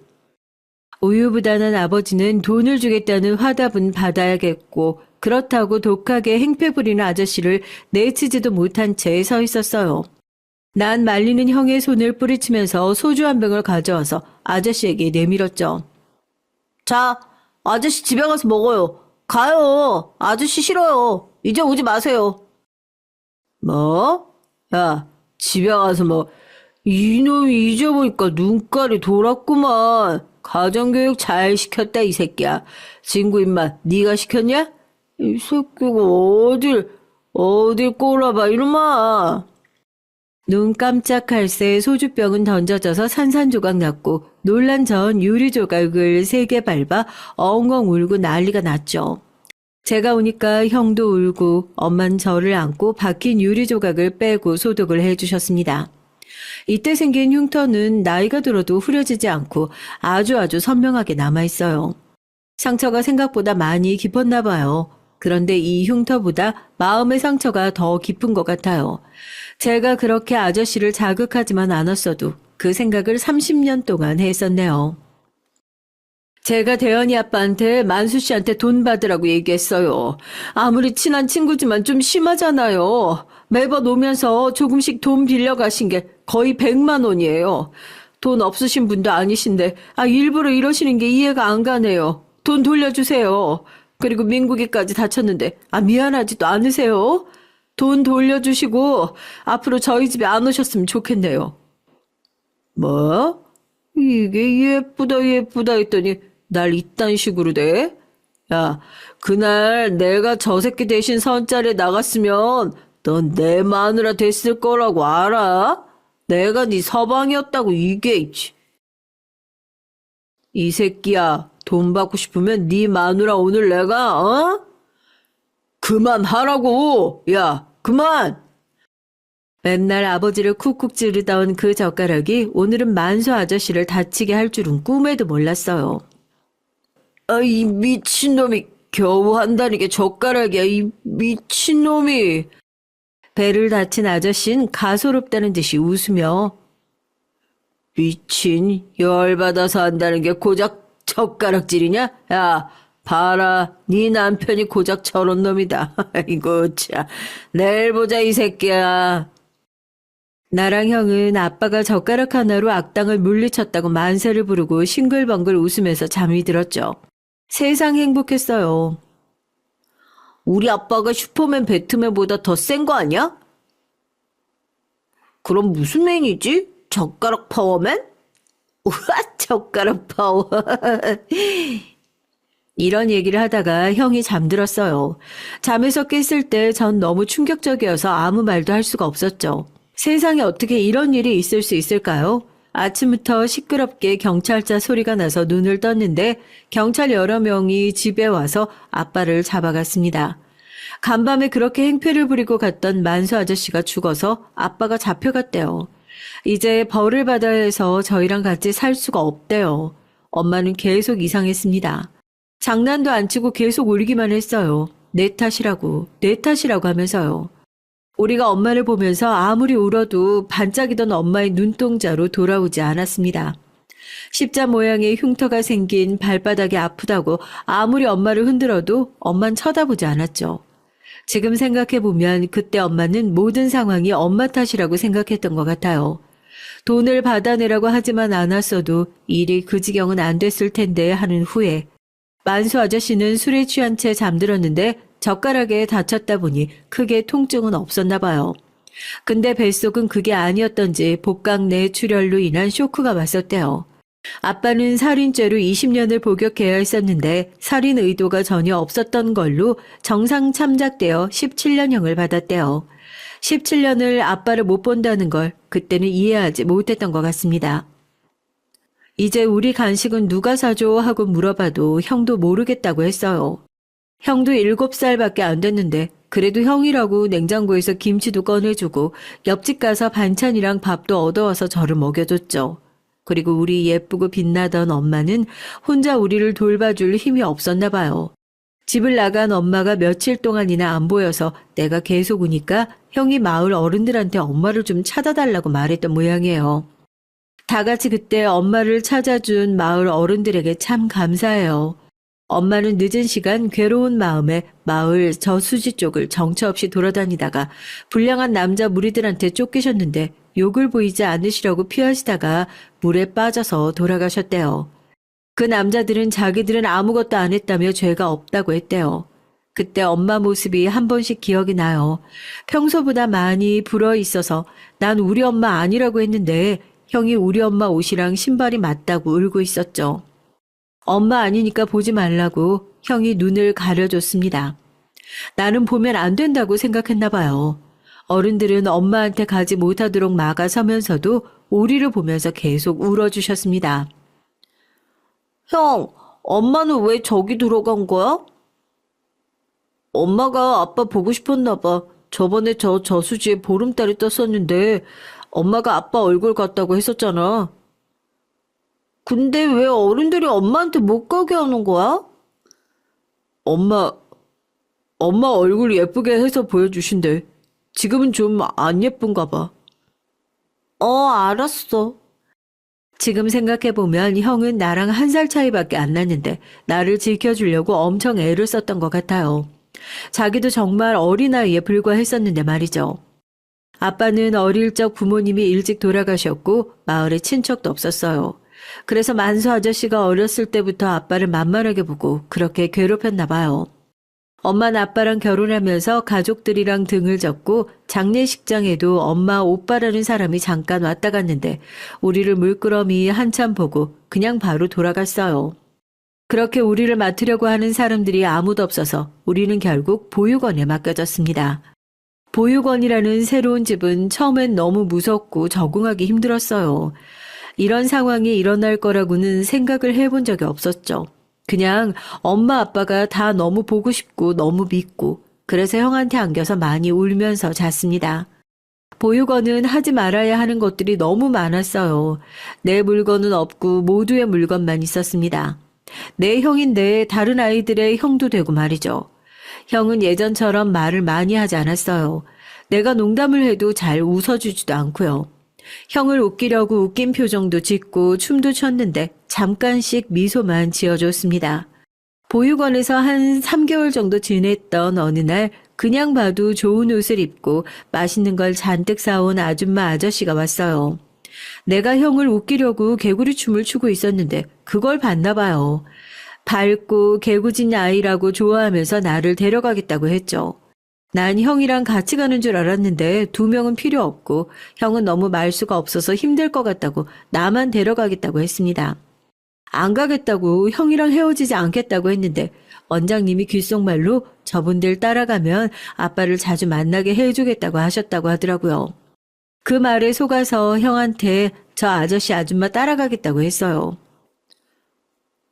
우유부단한 아버지는 돈을 주겠다는 화답은 받아야겠고 그렇다고 독하게 행패 부리는 아저씨를 내치지도 못한 채 서 있었어요. 난 말리는 형의 손을 뿌리치면서 소주 한 병을 가져와서 아저씨에게 내밀었죠. 자, 아저씨 집에 가서 먹어요. 가요. 아저씨 싫어요. 이제 오지 마세요. 뭐? 야, 집에 가서 뭐 이놈이 이제 보니까 눈깔이 돌았구만. 가정교육 잘 시켰다 이 새끼야. 친구 임마 네가 시켰냐? 이 새끼가 어딜 꼬라봐 이놈아. 눈 깜짝할 새 소주병은 던져져서 산산조각 났고 놀란 전 유리조각을 3개 밟아 엉엉 울고 난리가 났죠. 제가 오니까 형도 울고 엄만 저를 안고 박힌 유리조각을 빼고 소독을 해주셨습니다. 이때 생긴 흉터는 나이가 들어도 흐려지지 않고 아주 선명하게 남아있어요. 상처가 생각보다 많이 깊었나 봐요. 그런데 이 흉터보다 마음의 상처가 더 깊은 것 같아요. 제가 그렇게 아저씨를 자극하지만 않았어도 그 생각을 30년 동안 했었네요. 제가 대현이 아빠한테 만수 씨한테 돈 받으라고 얘기했어요. 아무리 친한 친구지만 좀 심하잖아요. 매번 오면서 조금씩 돈 빌려가신 게 거의 100만 원이에요. 돈 없으신 분도 아니신데 일부러 이러시는 게 이해가 안 가네요. 돈 돌려주세요. 그리고 민국이까지 다쳤는데 미안하지도 않으세요? 돈 돌려주시고 앞으로 저희 집에 안 오셨으면 좋겠네요. 뭐? 이게 예쁘다 예쁘다 했더니 날 이딴 식으로 돼? 야, 그날 내가 저 새끼 대신 선자리에 나갔으면 넌 내 마누라 됐을 거라고 알아? 내가 네 서방이었다고 이게 있지. 이 새끼야, 돈 받고 싶으면 네 마누라 오늘 내가 그만하라고. 야, 그만. 맨날 아버지를 쿡쿡 찌르던 그 젓가락이 오늘은 만수 아저씨를 다치게 할 줄은 꿈에도 몰랐어요. 아, 이 미친놈이 겨우 한다는 게 젓가락이야, 이 미친놈이. 배를 다친 아저씨는 가소롭다는 듯이 웃으며 미친, 열받아서 한다는 게 고작 젓가락질이냐? 야, 봐라, 네 남편이 고작 저런 놈이다. 아이고, 참. 내일 보자, 이 새끼야. 나랑 형은 아빠가 젓가락 하나로 악당을 물리쳤다고 만세를 부르고 싱글벙글 웃으면서 잠이 들었죠. 세상 행복했어요. 우리 아빠가 슈퍼맨 배트맨보다 더 센 거 아니야? 그럼 무슨 맨이지? 젓가락 파워맨? 우와, 젓가락 파워. 이런 얘기를 하다가 형이 잠들었어요. 잠에서 깼을 때 전 너무 충격적이어서 아무 말도 할 수가 없었죠. 세상에 어떻게 이런 일이 있을 수 있을까요? 아침부터 시끄럽게 경찰차 소리가 나서 눈을 떴는데 경찰 여러 명이 집에 와서 아빠를 잡아갔습니다. 간밤에 그렇게 행패를 부리고 갔던 만수 아저씨가 죽어서 아빠가 잡혀갔대요. 이제 벌을 받아야 해서 저희랑 같이 살 수가 없대요. 엄마는 계속 이상했습니다. 장난도 안 치고 계속 울기만 했어요. 내 탓이라고 하면서요. 우리가 엄마를 보면서 아무리 울어도 반짝이던 엄마의 눈동자로 돌아오지 않았습니다. 십자 모양의 흉터가 생긴 발바닥이 아프다고 아무리 엄마를 흔들어도 엄만 쳐다보지 않았죠. 지금 생각해보면 그때 엄마는 모든 상황이 엄마 탓이라고 생각했던 것 같아요. 돈을 받아내라고 하지만 않았어도 일이 그 지경은 안 됐을 텐데 하는 후에 만수 아저씨는 술에 취한 채 잠들었는데 젓가락에 다쳤다 보니 크게 통증은 없었나 봐요. 근데 뱃속은 그게 아니었던지 복강 내 출혈로 인한 쇼크가 왔었대요. 아빠는 살인죄로 20년을 복역해야 했었는데 살인 의도가 전혀 없었던 걸로 정상 참작되어 17년형을 받았대요. 17년을 아빠를 못 본다는 걸 그때는 이해하지 못했던 것 같습니다. 이제 우리 간식은 누가 사줘 하고 물어봐도 형도 모르겠다고 했어요. 형도 7살밖에 안 됐는데 그래도 형이라고 냉장고에서 김치도 꺼내주고 옆집 가서 반찬이랑 밥도 얻어와서 저를 먹여줬죠. 그리고 우리 예쁘고 빛나던 엄마는 혼자 우리를 돌봐줄 힘이 없었나 봐요. 집을 나간 엄마가 며칠 동안이나 안 보여서 내가 계속 우니까 형이 마을 어른들한테 엄마를 좀 찾아달라고 말했던 모양이에요. 다 같이 그때 엄마를 찾아준 마을 어른들에게 참 감사해요. 엄마는 늦은 시간 괴로운 마음에 마을 저수지 쪽을 정처 없이 돌아다니다가 불량한 남자 무리들한테 쫓기셨는데 욕을 보이지 않으시려고 피하시다가 물에 빠져서 돌아가셨대요. 그 남자들은 자기들은 아무것도 안 했다며 죄가 없다고 했대요. 그때 엄마 모습이 한 번씩 기억이 나요. 평소보다 많이 불어 있어서 난 우리 엄마 아니라고 했는데 형이 우리 엄마 옷이랑 신발이 맞다고 울고 있었죠. 엄마 아니니까 보지 말라고 형이 눈을 가려줬습니다. 나는 보면 안 된다고 생각했나 봐요. 어른들은 엄마한테 가지 못하도록 막아서면서도 우리를 보면서 계속 울어주셨습니다. 형, 엄마는 왜 저기 들어간 거야? 엄마가 아빠 보고 싶었나 봐. 저번에 저 저수지에 보름달이 떴었는데 엄마가 아빠 얼굴 같다고 했었잖아. 근데 왜 어른들이 엄마한테 못 가게 하는 거야? 엄마 얼굴 예쁘게 해서 보여주신대. 지금은 좀 안 예쁜가 봐. 알았어. 지금 생각해보면 형은 나랑 1살 차이밖에 안 났는데 나를 지켜주려고 엄청 애를 썼던 것 같아요. 자기도 정말 어린아이에 불과했었는데 말이죠. 아빠는 어릴 적 부모님이 일찍 돌아가셨고 마을에 친척도 없었어요. 그래서 만수 아저씨가 어렸을 때부터 아빠를 만만하게 보고 그렇게 괴롭혔나 봐요. 엄마는 아빠랑 결혼하면서 가족들이랑 등을 졌고 장례식장에도 엄마 오빠라는 사람이 잠깐 왔다 갔는데 우리를 물끄러미 한참 보고 그냥 바로 돌아갔어요. 그렇게 우리를 맡으려고 하는 사람들이 아무도 없어서 우리는 결국 보육원에 맡겨졌습니다. 보육원이라는 새로운 집은 처음엔 너무 무섭고 적응하기 힘들었어요. 이런 상황이 일어날 거라고는 생각을 해본 적이 없었죠. 그냥 엄마 아빠가 다 너무 보고 싶고 너무 믿고 그래서 형한테 안겨서 많이 울면서 잤습니다. 보육원은 하지 말아야 하는 것들이 너무 많았어요. 내 물건은 없고 모두의 물건만 있었습니다. 내 형인데 다른 아이들의 형도 되고 말이죠. 형은 예전처럼 말을 많이 하지 않았어요. 내가 농담을 해도 잘 웃어주지도 않고요. 형을 웃기려고 웃긴 표정도 짓고 춤도 췄는데 잠깐씩 미소만 지어줬습니다. 보육원에서 한 3개월 정도 지냈던 어느 날 그냥 봐도 좋은 옷을 입고 맛있는 걸 잔뜩 사온 아줌마 아저씨가 왔어요. 내가 형을 웃기려고 개구리 춤을 추고 있었는데 그걸 봤나 봐요. 밝고 개구진 아이라고 좋아하면서 나를 데려가겠다고 했죠. 난 형이랑 같이 가는 줄 알았는데 2명은 필요 없고 형은 너무 말수가 없어서 힘들 것 같다고 나만 데려가겠다고 했습니다. 안 가겠다고 형이랑 헤어지지 않겠다고 했는데 원장님이 귓속말로 저분들 따라가면 아빠를 자주 만나게 해주겠다고 하셨다고 하더라고요. 그 말에 속아서 형한테 저 아저씨 아줌마 따라가겠다고 했어요.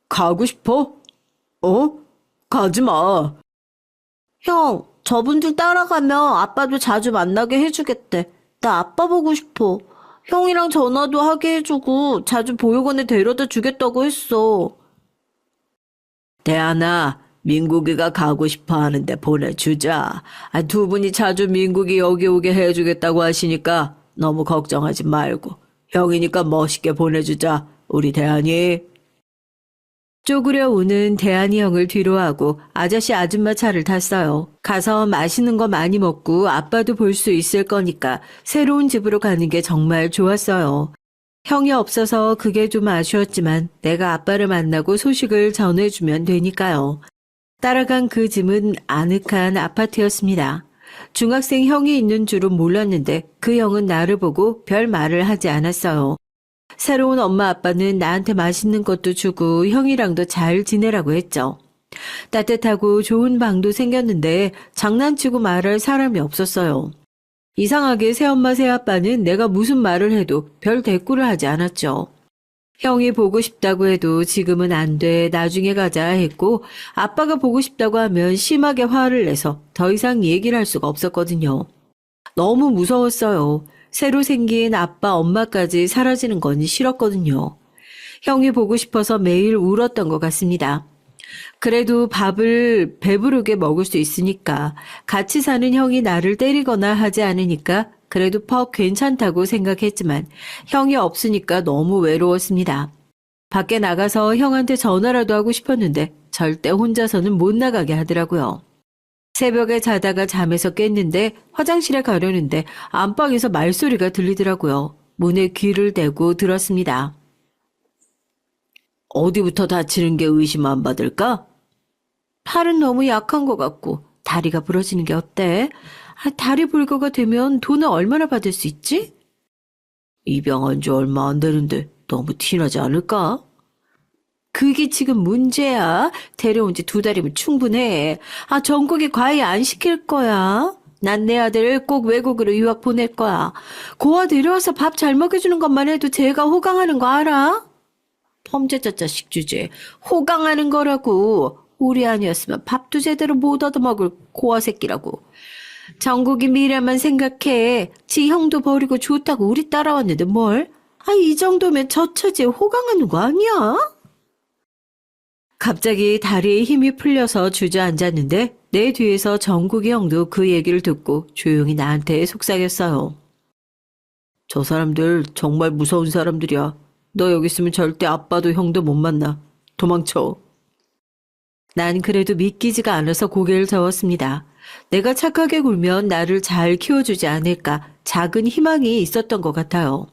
가고 싶어? 가지 마. 형, 저분들 따라가면 아빠도 자주 만나게 해주겠대. 나 아빠 보고 싶어. 형이랑 전화도 하게 해주고 자주 보육원에 데려다 주겠다고 했어. 대안아, 민국이가 가고 싶어 하는데 보내주자. 2분이 자주 민국이 여기 오게 해주겠다고 하시니까 너무 걱정하지 말고 형이니까 멋있게 보내주자. 우리 대안이. 쪼그려 오는 대안이 형을 뒤로 하고 아저씨 아줌마 차를 탔어요. 가서 맛있는 거 많이 먹고 아빠도 볼 수 있을 거니까 새로운 집으로 가는 게 정말 좋았어요. 형이 없어서 그게 좀 아쉬웠지만 내가 아빠를 만나고 소식을 전해주면 되니까요. 따라간 그 집은 아늑한 아파트였습니다. 중학생 형이 있는 줄은 몰랐는데 그 형은 나를 보고 별 말을 하지 않았어요. 새로운 엄마 아빠는 나한테 맛있는 것도 주고 형이랑도 잘 지내라고 했죠. 따뜻하고 좋은 방도 생겼는데 장난치고 말할 사람이 없었어요. 이상하게 새엄마 새아빠는 내가 무슨 말을 해도 별 대꾸를 하지 않았죠. 형이 보고 싶다고 해도 지금은 안 돼, 나중에 가자 했고 아빠가 보고 싶다고 하면 심하게 화를 내서 더 이상 얘기를 할 수가 없었거든요. 너무 무서웠어요. 새로 생긴 아빠, 엄마까지 사라지는 건 싫었거든요. 형이 보고 싶어서 매일 울었던 것 같습니다. 그래도 밥을 배부르게 먹을 수 있으니까 같이 사는 형이 나를 때리거나 하지 않으니까 그래도 퍽 괜찮다고 생각했지만 형이 없으니까 너무 외로웠습니다. 밖에 나가서 형한테 전화라도 하고 싶었는데 절대 혼자서는 못 나가게 하더라고요. 새벽에 자다가 잠에서 깼는데 화장실에 가려는데 안방에서 말소리가 들리더라고요. 문에 귀를 대고 들었습니다. 어디부터 다치는 게 의심 안 받을까? 팔은 너무 약한 것 같고 다리가 부러지는 게 어때? 다리 불거가 되면 돈을 얼마나 받을 수 있지? 입양한 지 얼마 안 되는데 너무 티나지 않을까? 그게 지금 문제야. 데려온 지 2달이면 충분해. 전국에 과외 안 시킬 거야. 난 내 아들 꼭 외국으로 유학 보낼 거야. 고아 데려와서 밥 잘 먹여주는 것만 해도 제가 호강하는 거 알아? 범죄자 자식 주제. 호강하는 거라고. 우리 아니었으면 밥도 제대로 못 얻어먹을 고아 새끼라고. 정국이 미래만 생각해. 지 형도 버리고 좋다고 우리 따라왔는데 뭘? 이 정도면 저 처지에 호강하는 거 아니야? 갑자기 다리에 힘이 풀려서 주저앉았는데 내 뒤에서 정국이 형도 그 얘기를 듣고 조용히 나한테 속삭였어요. 저 사람들 정말 무서운 사람들이야. 너 여기 있으면 절대 아빠도 형도 못 만나. 도망쳐. 난 그래도 믿기지가 않아서 고개를 저었습니다. 내가 착하게 굴면 나를 잘 키워주지 않을까 작은 희망이 있었던 것 같아요.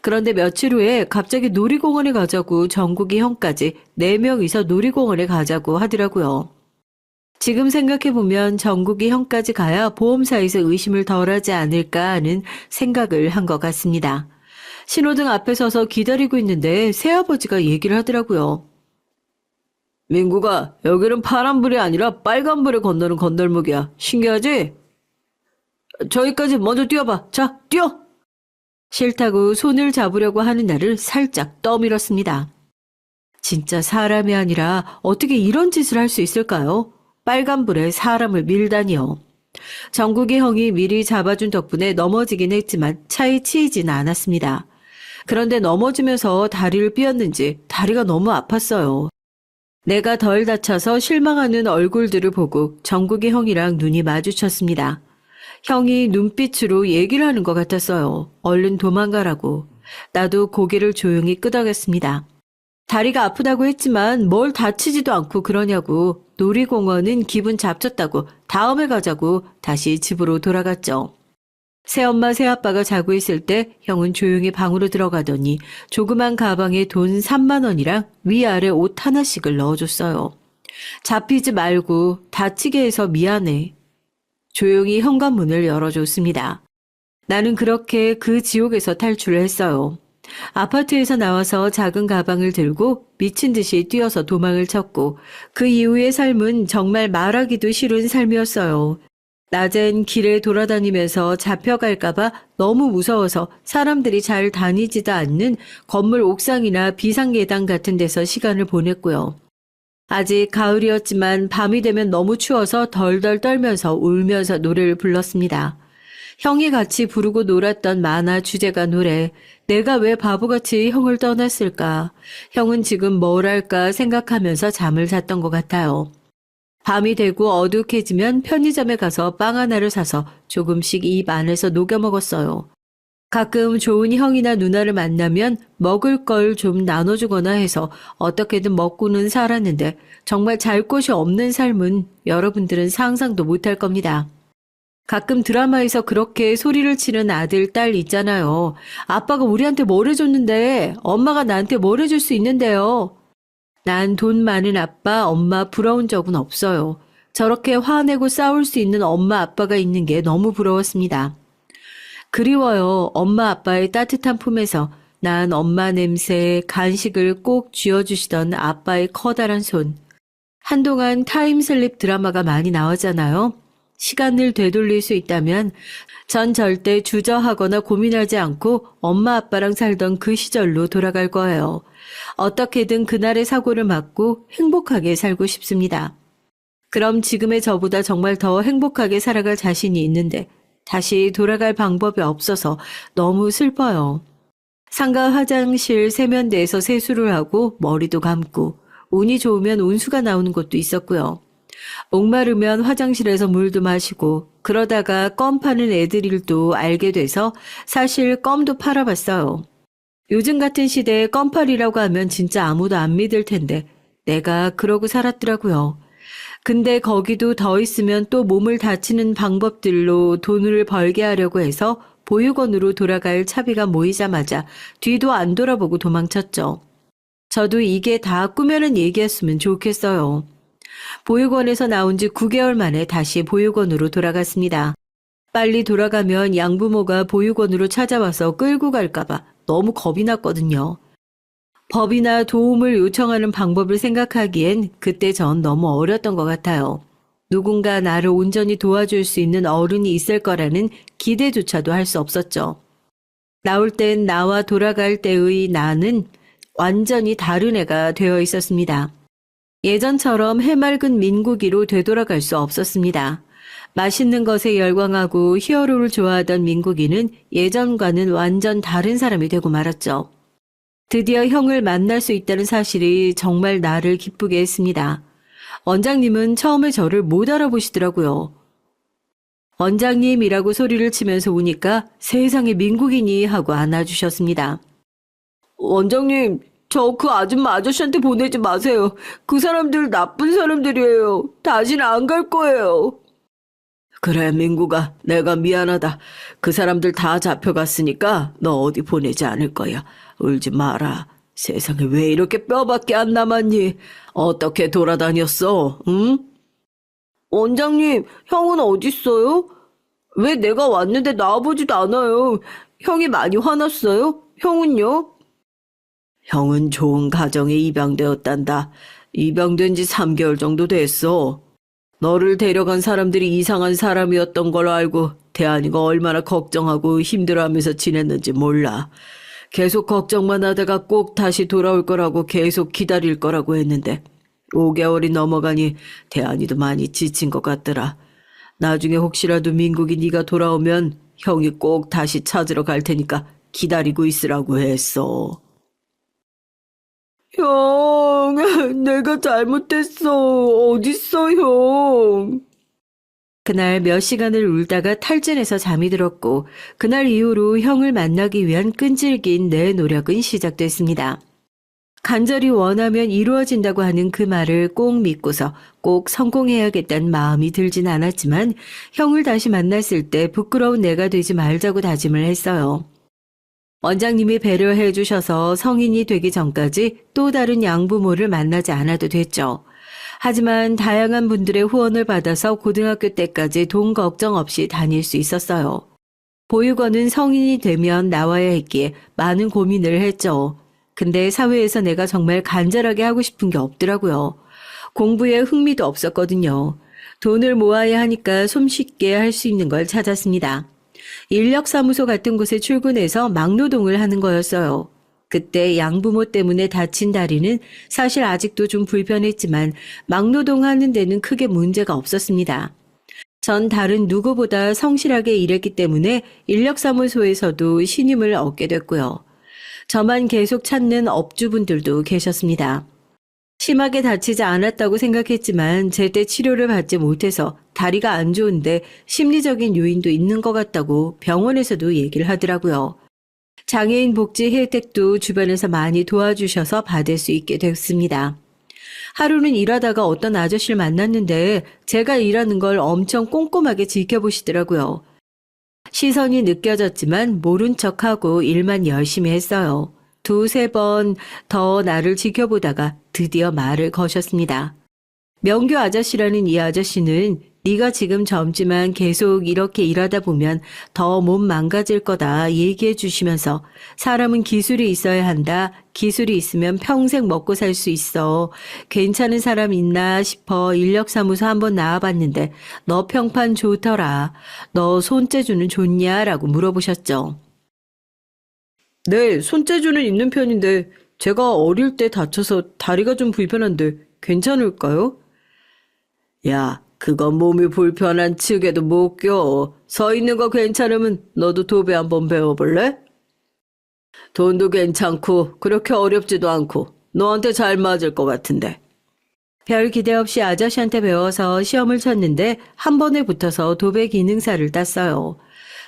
그런데 며칠 후에 갑자기 놀이공원에 가자고 정국이 형까지 4명이서 놀이공원에 가자고 하더라고요. 지금 생각해보면 정국이 형까지 가야 보험사에서 의심을 덜하지 않을까 하는 생각을 한 것 같습니다. 신호등 앞에 서서 기다리고 있는데 새아버지가 얘기를 하더라고요. 민구가 여기는 파란불이 아니라 빨간불에 건너는 건널목이야. 신기하지? 저기까지 먼저 뛰어봐. 자, 뛰어! 싫다고 손을 잡으려고 하는 나를 살짝 떠밀었습니다. 진짜 사람이 아니라 어떻게 이런 짓을 할 수 있을까요? 빨간불에 사람을 밀다니요. 정국이 형이 미리 잡아준 덕분에 넘어지긴 했지만 차에 치이진 않았습니다. 그런데 넘어지면서 다리를 삐었는지 다리가 너무 아팠어요. 내가 덜 다쳐서 실망하는 얼굴들을 보고 정국이 형이랑 눈이 마주쳤습니다. 형이 눈빛으로 얘기를 하는 것 같았어요. 얼른 도망가라고. 나도 고개를 조용히 끄덕였습니다. 다리가 아프다고 했지만 뭘 다치지도 않고 그러냐고. 놀이공원은 기분 잡쳤다고 다음에 가자고 다시 집으로 돌아갔죠. 새엄마 새아빠가 자고 있을 때 형은 조용히 방으로 들어가더니 조그만 가방에 돈 3만 원이랑 위아래 옷 하나씩을 넣어줬어요. 잡히지 말고 다치게 해서 미안해. 조용히 현관문을 열어줬습니다. 나는 그렇게 그 지옥에서 탈출을 했어요. 아파트에서 나와서 작은 가방을 들고 미친 듯이 뛰어서 도망을 쳤고 그 이후의 삶은 정말 말하기도 싫은 삶이었어요. 낮엔 길에 돌아다니면서 잡혀갈까봐 너무 무서워서 사람들이 잘 다니지도 않는 건물 옥상이나 비상계단 같은 데서 시간을 보냈고요. 아직 가을이었지만 밤이 되면 너무 추워서 덜덜 떨면서 울면서 노래를 불렀습니다. 형이 같이 부르고 놀았던 만화 주제가 노래. 내가 왜 바보같이 형을 떠났을까? 형은 지금 뭘 할까 생각하면서 잠을 잤던 것 같아요. 밤이 되고 어둑해지면 편의점에 가서 빵 하나를 사서 조금씩 입 안에서 녹여 먹었어요. 가끔 좋은 형이나 누나를 만나면 먹을 걸 좀 나눠주거나 해서 어떻게든 먹고는 살았는데 정말 잘 곳이 없는 삶은 여러분들은 상상도 못할 겁니다. 가끔 드라마에서 그렇게 소리를 치는 아들, 딸 있잖아요. 아빠가 우리한테 뭘 해줬는데 엄마가 나한테 뭘 해줄 수 있는데요. 난 돈 많은 아빠, 엄마 부러운 적은 없어요. 저렇게 화내고 싸울 수 있는 엄마, 아빠가 있는 게 너무 부러웠습니다. 그리워요. 엄마, 아빠의 따뜻한 품에서 난 엄마 냄새, 간식을 꼭 쥐어주시던 아빠의 커다란 손. 한동안 타임슬립 드라마가 많이 나왔잖아요. 시간을 되돌릴 수 있다면 전 절대 주저하거나 고민하지 않고 엄마 아빠랑 살던 그 시절로 돌아갈 거예요. 어떻게든 그날의 사고를 막고 행복하게 살고 싶습니다. 그럼 지금의 저보다 정말 더 행복하게 살아갈 자신이 있는데 다시 돌아갈 방법이 없어서 너무 슬퍼요. 상가 화장실 세면대에서 세수를 하고 머리도 감고 운이 좋으면 운수가 나오는 곳도 있었고요. 목마르면 화장실에서 물도 마시고 그러다가 껌 파는 애들 일도 알게 돼서 사실 껌도 팔아봤어요. 요즘 같은 시대에 껌팔이라고 하면 진짜 아무도 안 믿을 텐데 내가 그러고 살았더라고요. 근데 거기도 더 있으면 또 몸을 다치는 방법들로 돈을 벌게 하려고 해서 보육원으로 돌아갈 차비가 모이자마자 뒤도 안 돌아보고 도망쳤죠. 저도 이게 다 꾸며낸 얘기였으면 좋겠어요. 보육원에서 나온 지 9개월 만에 다시 보육원으로 돌아갔습니다. 빨리 돌아가면 양부모가 보육원으로 찾아와서 끌고 갈까봐 너무 겁이 났거든요. 법이나 도움을 요청하는 방법을 생각하기엔 그때 전 너무 어렸던 것 같아요. 누군가 나를 온전히 도와줄 수 있는 어른이 있을 거라는 기대조차도 할 수 없었죠. 나올 땐 나와 돌아갈 때의 나는 완전히 다른 애가 되어 있었습니다. 예전처럼 해맑은 민국이로 되돌아갈 수 없었습니다. 맛있는 것에 열광하고 히어로를 좋아하던 민국이는 예전과는 완전 다른 사람이 되고 말았죠. 드디어 형을 만날 수 있다는 사실이 정말 나를 기쁘게 했습니다. 원장님은 처음에 저를 못 알아보시더라고요. 원장님이라고 소리를 치면서 오니까 세상에 민국이니 하고 안아주셨습니다. 원장님, 저 그 아줌마 아저씨한테 보내지 마세요. 그 사람들 나쁜 사람들이에요. 다시는 안 갈 거예요. 그래, 민국아, 내가 미안하다. 그 사람들 다 잡혀갔으니까 너 어디 보내지 않을 거야. 울지 마라. 세상에 왜 이렇게 뼈밖에 안 남았니? 어떻게 돌아다녔어, 응? 원장님, 형은 어딨어요? 왜 내가 왔는데 나와보지도 않아요? 형이 많이 화났어요? 형은요? 형은 좋은 가정에 입양되었단다. 입양된 지 3개월 정도 됐어. 너를 데려간 사람들이 이상한 사람이었던 걸로 알고 대한이가 얼마나 걱정하고 힘들어하면서 지냈는지 몰라. 계속 걱정만 하다가 꼭 다시 돌아올 거라고 계속 기다릴 거라고 했는데 5개월이 넘어가니 대한이도 많이 지친 것 같더라. 나중에 혹시라도 민국이 네가 돌아오면 형이 꼭 다시 찾으러 갈 테니까 기다리고 있으라고 했어. 형, 내가 잘못했어. 어딨어, 형? 그날 몇 시간을 울다가 탈진해서 잠이 들었고 그날 이후로 형을 만나기 위한 끈질긴 내 노력은 시작됐습니다. 간절히 원하면 이루어진다고 하는 그 말을 꼭 믿고서 꼭 성공해야겠다는 마음이 들진 않았지만 형을 다시 만났을 때 부끄러운 내가 되지 말자고 다짐을 했어요. 원장님이 배려해 주셔서 성인이 되기 전까지 또 다른 양부모를 만나지 않아도 됐죠. 하지만 다양한 분들의 후원을 받아서 고등학교 때까지 돈 걱정 없이 다닐 수 있었어요. 보육원은 성인이 되면 나와야 했기에 많은 고민을 했죠. 근데 사회에서 내가 정말 간절하게 하고 싶은 게 없더라고요. 공부에 흥미도 없었거든요. 돈을 모아야 하니까 손쉽게 할 수 있는 걸 찾았습니다. 인력사무소 같은 곳에 출근해서 막노동을 하는 거였어요. 그때 양부모 때문에 다친 다리는 사실 아직도 좀 불편했지만 막노동하는 데는 크게 문제가 없었습니다. 전 다른 누구보다 성실하게 일했기 때문에 인력사무소에서도 신임을 얻게 됐고요. 저만 계속 찾는 업주분들도 계셨습니다. 심하게 다치지 않았다고 생각했지만 제때 치료를 받지 못해서 다리가 안 좋은데 심리적인 요인도 있는 것 같다고 병원에서도 얘기를 하더라고요. 장애인 복지 혜택도 주변에서 많이 도와주셔서 받을 수 있게 됐습니다. 하루는 일하다가 어떤 아저씨를 만났는데 제가 일하는 걸 엄청 꼼꼼하게 지켜보시더라고요. 시선이 느껴졌지만 모른 척하고 일만 열심히 했어요. 2-3번 더 나를 지켜보다가 드디어 말을 거셨습니다. 명규 아저씨라는 이 아저씨는 네가 지금 젊지만 계속 이렇게 일하다 보면 더 몸 망가질 거다 얘기해 주시면서 사람은 기술이 있어야 한다. 기술이 있으면 평생 먹고 살 수 있어. 괜찮은 사람 있나 싶어 인력사무소 한번 나와봤는데 너 평판 좋더라. 너 손재주는 좋냐? 라고 물어보셨죠. 네, 손재주는 있는 편인데 제가 어릴 때 다쳐서 다리가 좀 불편한데 괜찮을까요? 야, 그건 몸이 불편한 측에도 못 껴. 서 있는 거 괜찮으면 너도 도배 한번 배워볼래? 돈도 괜찮고 그렇게 어렵지도 않고 너한테 잘 맞을 것 같은데. 별 기대 없이 아저씨한테 배워서 시험을 쳤는데 한 번에 붙어서 도배 기능사를 땄어요.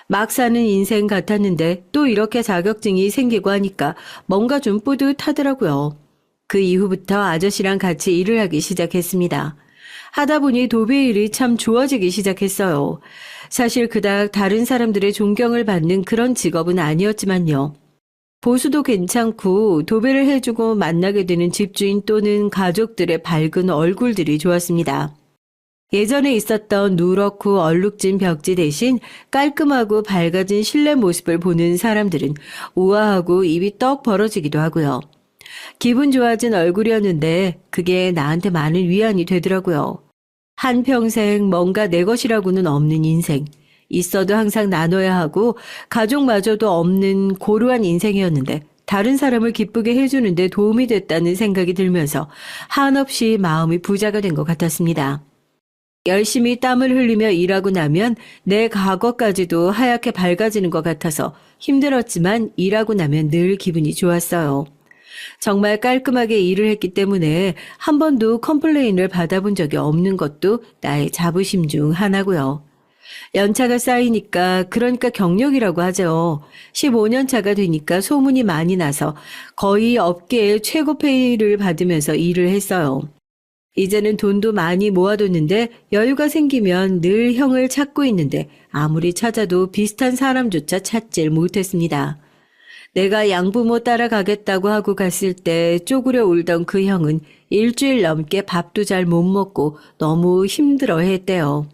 막 사는 인생 같았는데 또 이렇게 자격증이 생기고 하니까 뭔가 좀 뿌듯하더라고요. 그 이후부터 아저씨랑 같이 일을 하기 시작했습니다. 하다 보니 도배 일이 참 좋아지기 시작했어요. 사실 그닥 다른 사람들의 존경을 받는 그런 직업은 아니었지만요. 보수도 괜찮고 도배를 해주고 만나게 되는 집주인 또는 가족들의 밝은 얼굴들이 좋았습니다. 예전에 있었던 누렇고 얼룩진 벽지 대신 깔끔하고 밝아진 실내 모습을 보는 사람들은 우아하고 입이 떡 벌어지기도 하고요. 기분 좋아진 얼굴이었는데 그게 나한테 많은 위안이 되더라고요. 한평생 뭔가 내 것이라고는 없는 인생, 있어도 항상 나눠야 하고 가족마저도 없는 고루한 인생이었는데 다른 사람을 기쁘게 해주는데 도움이 됐다는 생각이 들면서 한없이 마음이 부자가 된 것 같았습니다. 열심히 땀을 흘리며 일하고 나면 내 과거까지도 하얗게 밝아지는 것 같아서 힘들었지만 일하고 나면 늘 기분이 좋았어요. 정말 깔끔하게 일을 했기 때문에 한 번도 컴플레인을 받아본 적이 없는 것도 나의 자부심 중 하나고요. 연차가 쌓이니까 그러니까 경력이라고 하죠. 15년 차가 되니까 소문이 많이 나서 거의 업계의 최고 페이를 받으면서 일을 했어요. 이제는 돈도 많이 모아뒀는데 여유가 생기면 늘 형을 찾고 있는데 아무리 찾아도 비슷한 사람조차 찾질 못했습니다. 내가 양부모 따라가겠다고 하고 갔을 때 쪼그려 울던 그 형은 일주일 넘게 밥도 잘 못 먹고 너무 힘들어 했대요.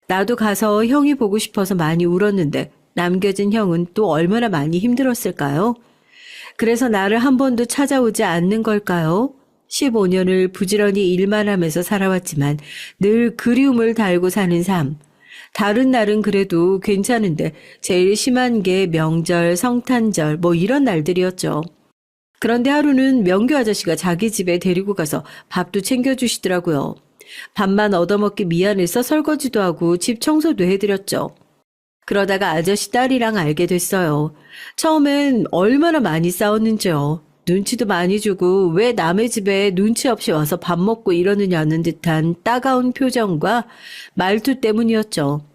나도 가서 형이 보고 싶어서 많이 울었는데 남겨진 형은 또 얼마나 많이 힘들었을까요? 그래서 나를 한 번도 찾아오지 않는 걸까요? 15년을 부지런히 일만 하면서 살아왔지만 늘 그리움을 달고 사는 삶. 다른 날은 그래도 괜찮은데 제일 심한 게 명절, 성탄절 뭐 이런 날들이었죠. 그런데 하루는 명규 아저씨가 자기 집에 데리고 가서 밥도 챙겨주시더라고요. 밥만 얻어먹기 미안해서 설거지도 하고 집 청소도 해드렸죠. 그러다가 아저씨 딸이랑 알게 됐어요. 처음엔 얼마나 많이 싸웠는지요. 눈치도 많이 주고 왜 남의 집에 눈치 없이 와서 밥 먹고 이러느냐는 듯한 따가운 표정과 말투 때문이었죠.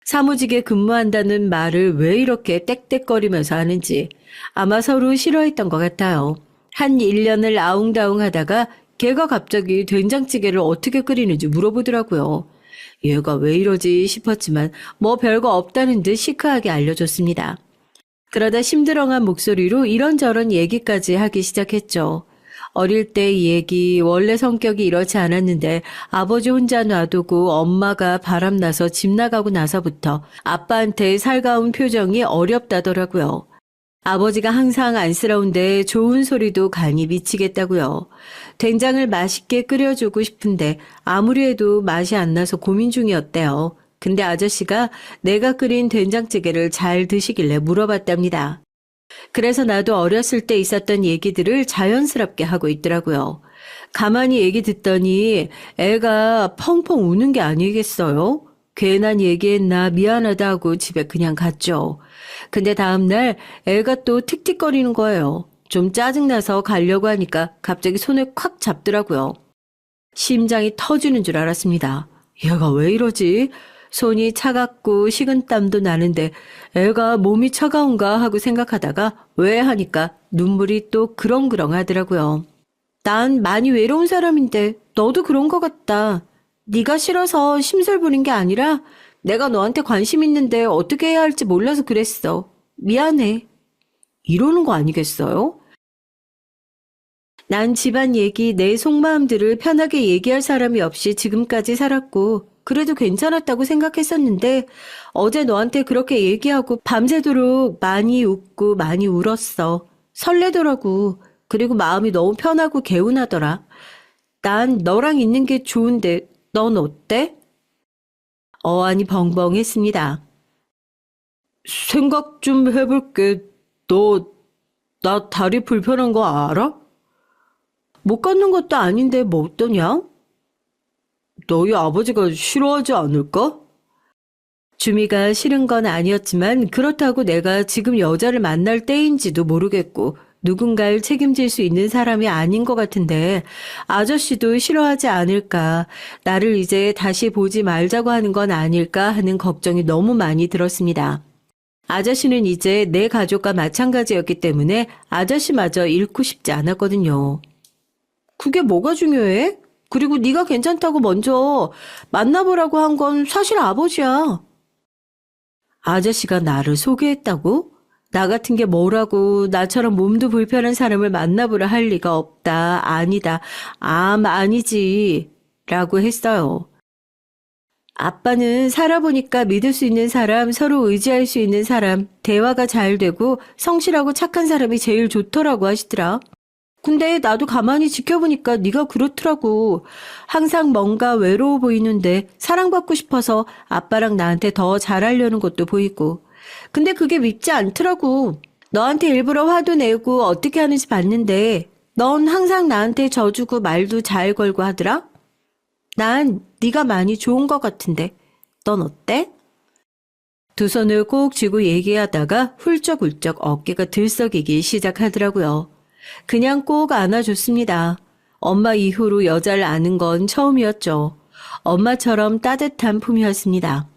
사무직에 근무한다는 말을 왜 이렇게 떽떽거리면서 하는지 아마 서로 싫어했던 것 같아요. 한 1년을 아웅다웅 하다가 걔가 갑자기 된장찌개를 어떻게 끓이는지 물어보더라고요. 얘가 왜 이러지 싶었지만 뭐 별거 없다는 듯 시크하게 알려줬습니다. 그러다 심드렁한 목소리로 이런저런 얘기까지 하기 시작했죠. 어릴 때 얘기, 원래 성격이 이렇지 않았는데 아버지 혼자 놔두고 엄마가 바람나서 집 나가고 나서부터 아빠한테 살가운 표정이 어렵다더라고요. 아버지가 항상 안쓰러운데 좋은 소리도 간이 미치겠다고요. 된장을 맛있게 끓여주고 싶은데 아무리 해도 맛이 안 나서 고민 중이었대요. 근데 아저씨가 내가 끓인 된장찌개를 잘 드시길래 물어봤답니다. 그래서 나도 어렸을 때 있었던 얘기들을 자연스럽게 하고 있더라고요. 가만히 얘기 듣더니 애가 펑펑 우는 게 아니겠어요? 괜한 얘기했나 미안하다 하고 집에 그냥 갔죠. 근데 다음날 애가 또 틱틱거리는 거예요. 좀 짜증나서 가려고 하니까 갑자기 손을 콱 잡더라고요. 심장이 터지는 줄 알았습니다. 얘가 왜 이러지? 손이 차갑고 식은땀도 나는데 애가 몸이 차가운가 하고 생각하다가 왜 하니까 눈물이 또 그렁그렁 하더라고요. 난 많이 외로운 사람인데 너도 그런 것 같다. 네가 싫어서 심술 부린 게 아니라 내가 너한테 관심 있는데 어떻게 해야 할지 몰라서 그랬어. 미안해. 이러는 거 아니겠어요? 난 집안 얘기, 내 속마음들을 편하게 얘기할 사람이 없이 지금까지 살았고 그래도 괜찮았다고 생각했었는데 어제 너한테 그렇게 얘기하고 밤새도록 많이 웃고 많이 울었어. 설레더라고. 그리고 마음이 너무 편하고 개운하더라. 난 너랑 있는 게 좋은데 넌 어때? 어안이 벙벙했습니다. 생각 좀 해볼게. 나 다리 불편한 거 알아? 못 걷는 것도 아닌데 뭐 어떠냐? 너희 아버지가 싫어하지 않을까? 주미가 싫은 건 아니었지만 그렇다고 내가 지금 여자를 만날 때인지도 모르겠고 누군가를 책임질 수 있는 사람이 아닌 것 같은데 아저씨도 싫어하지 않을까, 나를 이제 다시 보지 말자고 하는 건 아닐까 하는 걱정이 너무 많이 들었습니다. 아저씨는 이제 내 가족과 마찬가지였기 때문에 아저씨마저 잃고 싶지 않았거든요. 그게 뭐가 중요해? 그리고 네가 괜찮다고 먼저 만나보라고 한 건 사실 아버지야. 아저씨가 나를 소개했다고? 나 같은 게 뭐라고 나처럼 몸도 불편한 사람을 만나보라 할 리가 없다. 아니다. 아니지. 라고 했어요. 아빠는 살아보니까 믿을 수 있는 사람, 서로 의지할 수 있는 사람, 대화가 잘 되고 성실하고 착한 사람이 제일 좋더라고 하시더라. 근데 나도 가만히 지켜보니까 네가 그렇더라고. 항상 뭔가 외로워 보이는데 사랑받고 싶어서 아빠랑 나한테 더 잘하려는 것도 보이고. 근데 그게 밉지 않더라고. 너한테 일부러 화도 내고 어떻게 하는지 봤는데 넌 항상 나한테 져주고 말도 잘 걸고 하더라. 난 네가 많이 좋은 것 같은데 넌 어때? 두 손을 꼭 쥐고 얘기하다가 훌쩍훌쩍 어깨가 들썩이기 시작하더라고요. 그냥 꼭 안아줬습니다. 엄마 이후로 여자를 아는 건 처음이었죠. 엄마처럼 따뜻한 품이었습니다.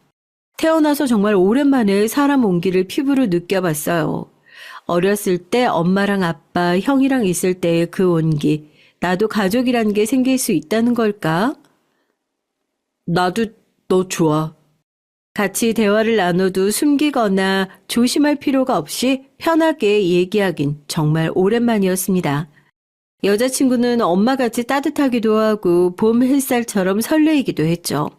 태어나서 정말 오랜만에 사람 온기를 피부로 느껴봤어요. 어렸을 때 엄마랑 아빠, 형이랑 있을 때의 그 온기, 나도 가족이란 게 생길 수 있다는 걸까? 나도 너 좋아. 같이 대화를 나눠도 숨기거나 조심할 필요가 없이 편하게 얘기하긴 정말 오랜만이었습니다. 여자친구는 엄마같이 따뜻하기도 하고 봄 햇살처럼 설레이기도 했죠.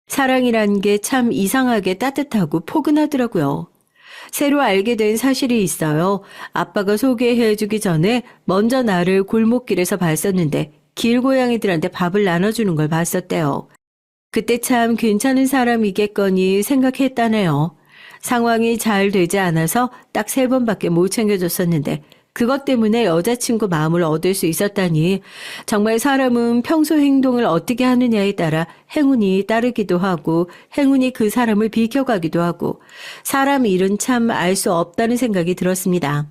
사랑이란 게 참 이상하게 따뜻하고 포근하더라고요. 새로 알게 된 사실이 있어요. 아빠가 소개해주기 전에 먼저 나를 골목길에서 봤었는데 길고양이들한테 밥을 나눠주는 걸 봤었대요. 그때 참 괜찮은 사람이겠거니 생각했다네요. 상황이 잘 되지 않아서 딱 3번밖에 못 챙겨줬었는데 그것 때문에 여자친구 마음을 얻을 수 있었다니 정말 사람은 평소 행동을 어떻게 하느냐에 따라 행운이 따르기도 하고 행운이 그 사람을 비켜가기도 하고 사람 일은 참 알 수 없다는 생각이 들었습니다.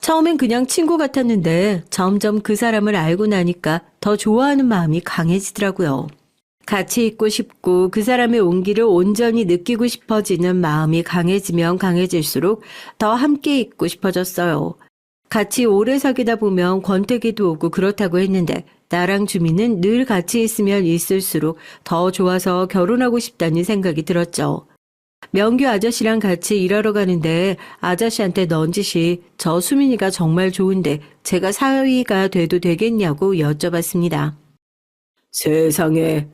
처음엔 그냥 친구 같았는데 점점 그 사람을 알고 나니까 더 좋아하는 마음이 강해지더라고요. 같이 있고 싶고 그 사람의 온기를 온전히 느끼고 싶어지는 마음이 강해지면 강해질수록 더 함께 있고 싶어졌어요. 같이 오래 사귀다 보면 권태기도 오고 그렇다고 했는데 나랑 주민은 늘 같이 있으면 있을수록 더 좋아서 결혼하고 싶다는 생각이 들었죠. 명규 아저씨랑 같이 일하러 가는데 아저씨한테 넌지시 저 수민이가 정말 좋은데 제가 사위가 돼도 되겠냐고 여쭤봤습니다. 세상에.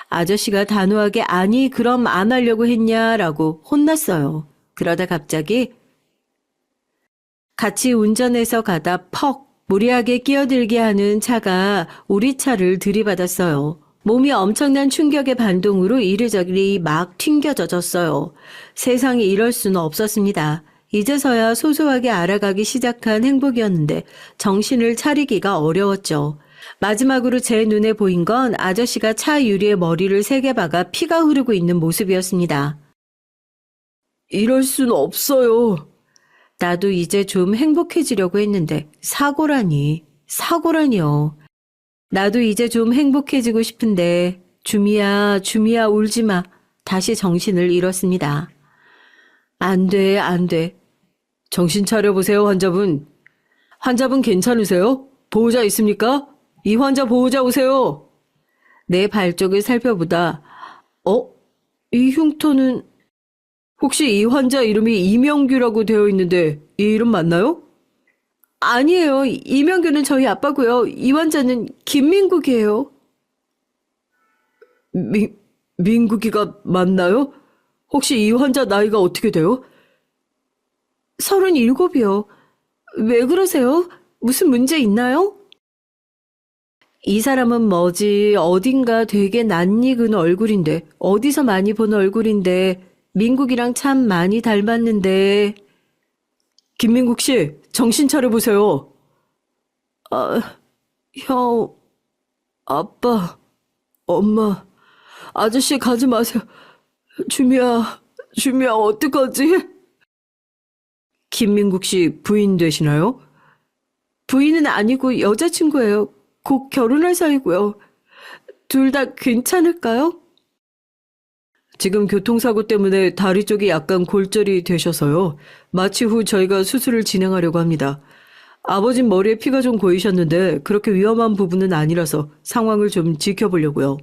아저씨가 단호하게 아니 그럼 안 하려고 했냐라고 혼났어요. 그러다 갑자기 같이 운전해서 가다 퍽 무리하게 끼어들게 하는 차가 우리 차를 들이받았어요. 몸이 엄청난 충격의 반동으로 이리저리 막 튕겨져졌어요. 세상에 이럴 수는 없었습니다. 이제서야 소소하게 알아가기 시작한 행복이었는데 정신을 차리기가 어려웠죠. 마지막으로 제 눈에 보인 건 아저씨가 차 유리에 머리를 3개 박아 피가 흐르고 있는 모습이었습니다. 이럴 순 없어요. 나도 이제 좀 행복해지려고 했는데 사고라니요. 나도 이제 좀 행복해지고 싶은데 주미야 울지 마. 다시 정신을 잃었습니다. 안 돼. 정신 차려보세요, 환자분. 환자분 괜찮으세요? 보호자 있습니까? 이 환자 보호자 오세요. 내 발쪽을 살펴보다 이 흉터는 혹시 이 환자 이름이 이명규라고 되어 있는데 이 이름 맞나요? 아니에요. 이명규는 저희 아빠고요. 이 환자는 김민국이에요. 민국이가 맞나요? 혹시 이 환자 나이가 어떻게 돼요? 37이요. 왜 그러세요? 무슨 문제 있나요? 이 사람은 뭐지? 어딘가 되게 낯익은 얼굴인데 어디서 많이 본 얼굴인데 민국이랑 참 많이 닮았는데. 김민국 씨, 정신 차려보세요. 형, 아빠, 엄마, 아저씨 가지 마세요. 주미야, 어떡하지? 김민국 씨 부인 되시나요? 부인은 아니고 여자친구예요. 곧 결혼할 사이고요. 둘 다 괜찮을까요? 지금 교통사고 때문에 다리 쪽이 약간 골절이 되셔서요. 마취 후 저희가 수술을 진행하려고 합니다. 아버진 머리에 피가 좀 고이셨는데 그렇게 위험한 부분은 아니라서 상황을 좀 지켜보려고요.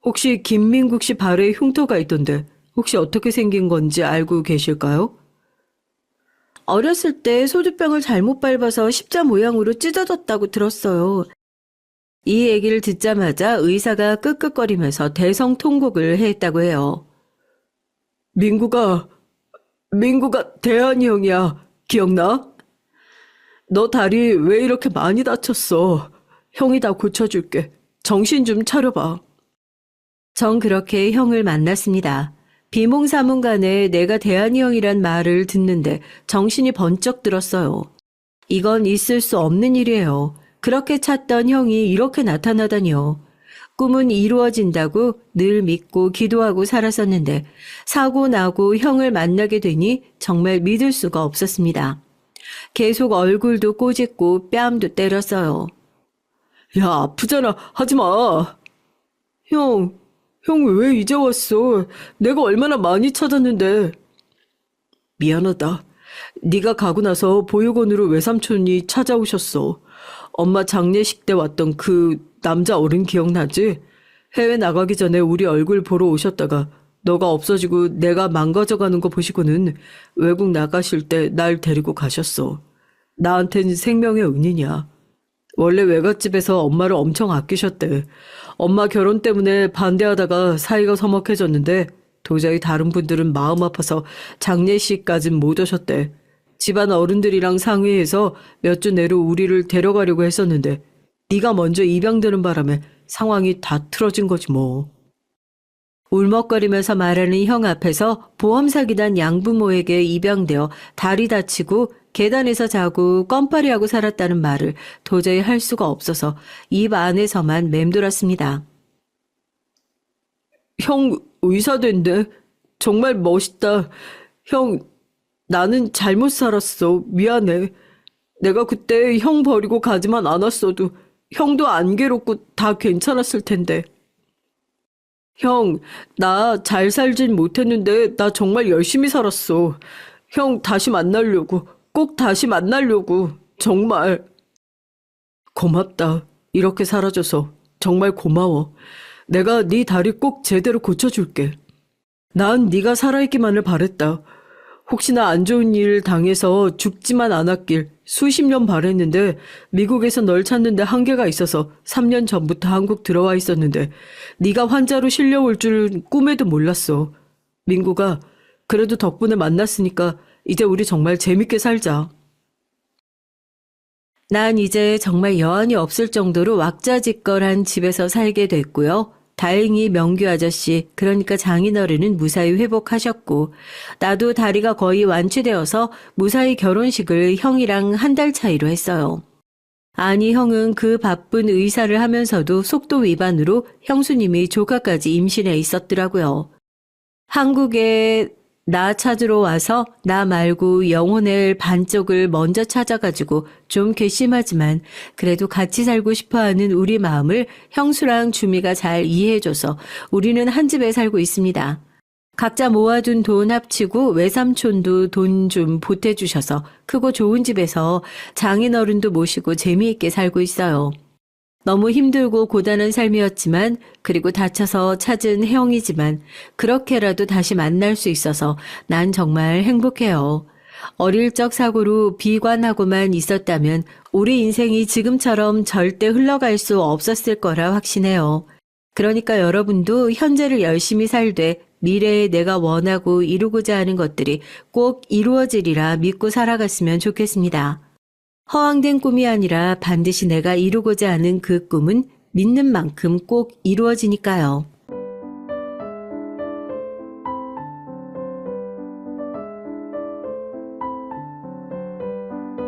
혹시 김민국 씨 발에 흉터가 있던데 혹시 어떻게 생긴 건지 알고 계실까요? 어렸을 때 소주병을 잘못 밟아서 십자 모양으로 찢어졌다고 들었어요. 이 얘기를 듣자마자 의사가 끄끄거리면서 대성통곡을 했다고 해요. 민구가 대한이 형이야. 기억나? 너 다리 왜 이렇게 많이 다쳤어? 형이 다 고쳐줄게. 정신 좀 차려봐. 전 그렇게 형을 만났습니다. 비몽사몽간에 내가 대한이 형이란 말을 듣는데 정신이 번쩍 들었어요. 이건 있을 수 없는 일이에요. 그렇게 찾던 형이 이렇게 나타나다니요. 꿈은 이루어진다고 늘 믿고 기도하고 살았었는데 사고 나고 형을 만나게 되니 정말 믿을 수가 없었습니다. 계속 얼굴도 꼬집고 뺨도 때렸어요. 야, 아프잖아. 하지 마. 형 왜 이제 왔어? 내가 얼마나 많이 찾았는데. 미안하다. 네가 가고 나서 보육원으로 외삼촌이 찾아오셨어. 엄마 장례식 때 왔던 그 남자 어른 기억나지? 해외 나가기 전에 우리 얼굴 보러 오셨다가 너가 없어지고 내가 망가져가는 거 보시고는 외국 나가실 때 날 데리고 가셨어. 나한텐 생명의 은인이야. 원래 외갓집에서 엄마를 엄청 아끼셨대. 엄마 결혼 때문에 반대하다가 사이가 서먹해졌는데 도저히 다른 분들은 마음 아파서 장례식까진 못 오셨대. 집안 어른들이랑 상의해서 몇 주 내로 우리를 데려가려고 했었는데 네가 먼저 입양되는 바람에 상황이 다 틀어진 거지 뭐. 울먹거리면서 말하는 형 앞에서 보험 사기단 양부모에게 입양되어 다리 다치고 계단에서 자고 껌파리하고 살았다는 말을 도저히 할 수가 없어서 입 안에서만 맴돌았습니다. 형 의사 된대. 정말 멋있다. 형, 나는 잘못 살았어. 미안해. 내가 그때 형 버리고 가지만 않았어도 형도 안 괴롭고 다 괜찮았을 텐데. 형, 나 잘 살진 못했는데 나 정말 열심히 살았어. 형 다시 만나려고, 꼭 다시 만나려고. 정말. 고맙다. 이렇게 살아줘서 정말 고마워. 내가 네 다리 꼭 제대로 고쳐줄게. 난 네가 살아있기만을 바랬다. 혹시나 안 좋은 일 당해서 죽지만 않았길 수십 년 바랬는데 미국에서 널 찾는데 한계가 있어서 3년 전부터 한국 들어와 있었는데 네가 환자로 실려올 줄 꿈에도 몰랐어. 민구가 그래도 덕분에 만났으니까 이제 우리 정말 재밌게 살자. 난 이제 정말 여한이 없을 정도로 왁자지껄한 집에서 살게 됐고요. 다행히 명규 아저씨, 그러니까 장인어른은 무사히 회복하셨고 나도 다리가 거의 완치되어서 무사히 결혼식을 형이랑 한 달 차이로 했어요. 아니 형은 그 바쁜 의사를 하면서도 속도 위반으로 형수님이 조카까지 임신해 있었더라고요. 한국에 나 찾으러 와서 나 말고 영혼의 반쪽을 먼저 찾아가지고 좀 괘씸하지만 그래도 같이 살고 싶어하는 우리 마음을 형수랑 주미가 잘 이해해줘서 우리는 한 집에 살고 있습니다. 각자 모아둔 돈 합치고 외삼촌도 돈 좀 보태주셔서 크고 좋은 집에서 장인어른도 모시고 재미있게 살고 있어요. 너무 힘들고 고단한 삶이었지만 그리고 다쳐서 찾은 형이지만 그렇게라도 다시 만날 수 있어서 난 정말 행복해요. 어릴 적 사고로 비관하고만 있었다면 우리 인생이 지금처럼 절대 흘러갈 수 없었을 거라 확신해요. 그러니까 여러분도 현재를 열심히 살되 미래에 내가 원하고 이루고자 하는 것들이 꼭 이루어지리라 믿고 살아갔으면 좋겠습니다. 허황된 꿈이 아니라 반드시 내가 이루고자 하는 그 꿈은 믿는 만큼 꼭 이루어지니까요.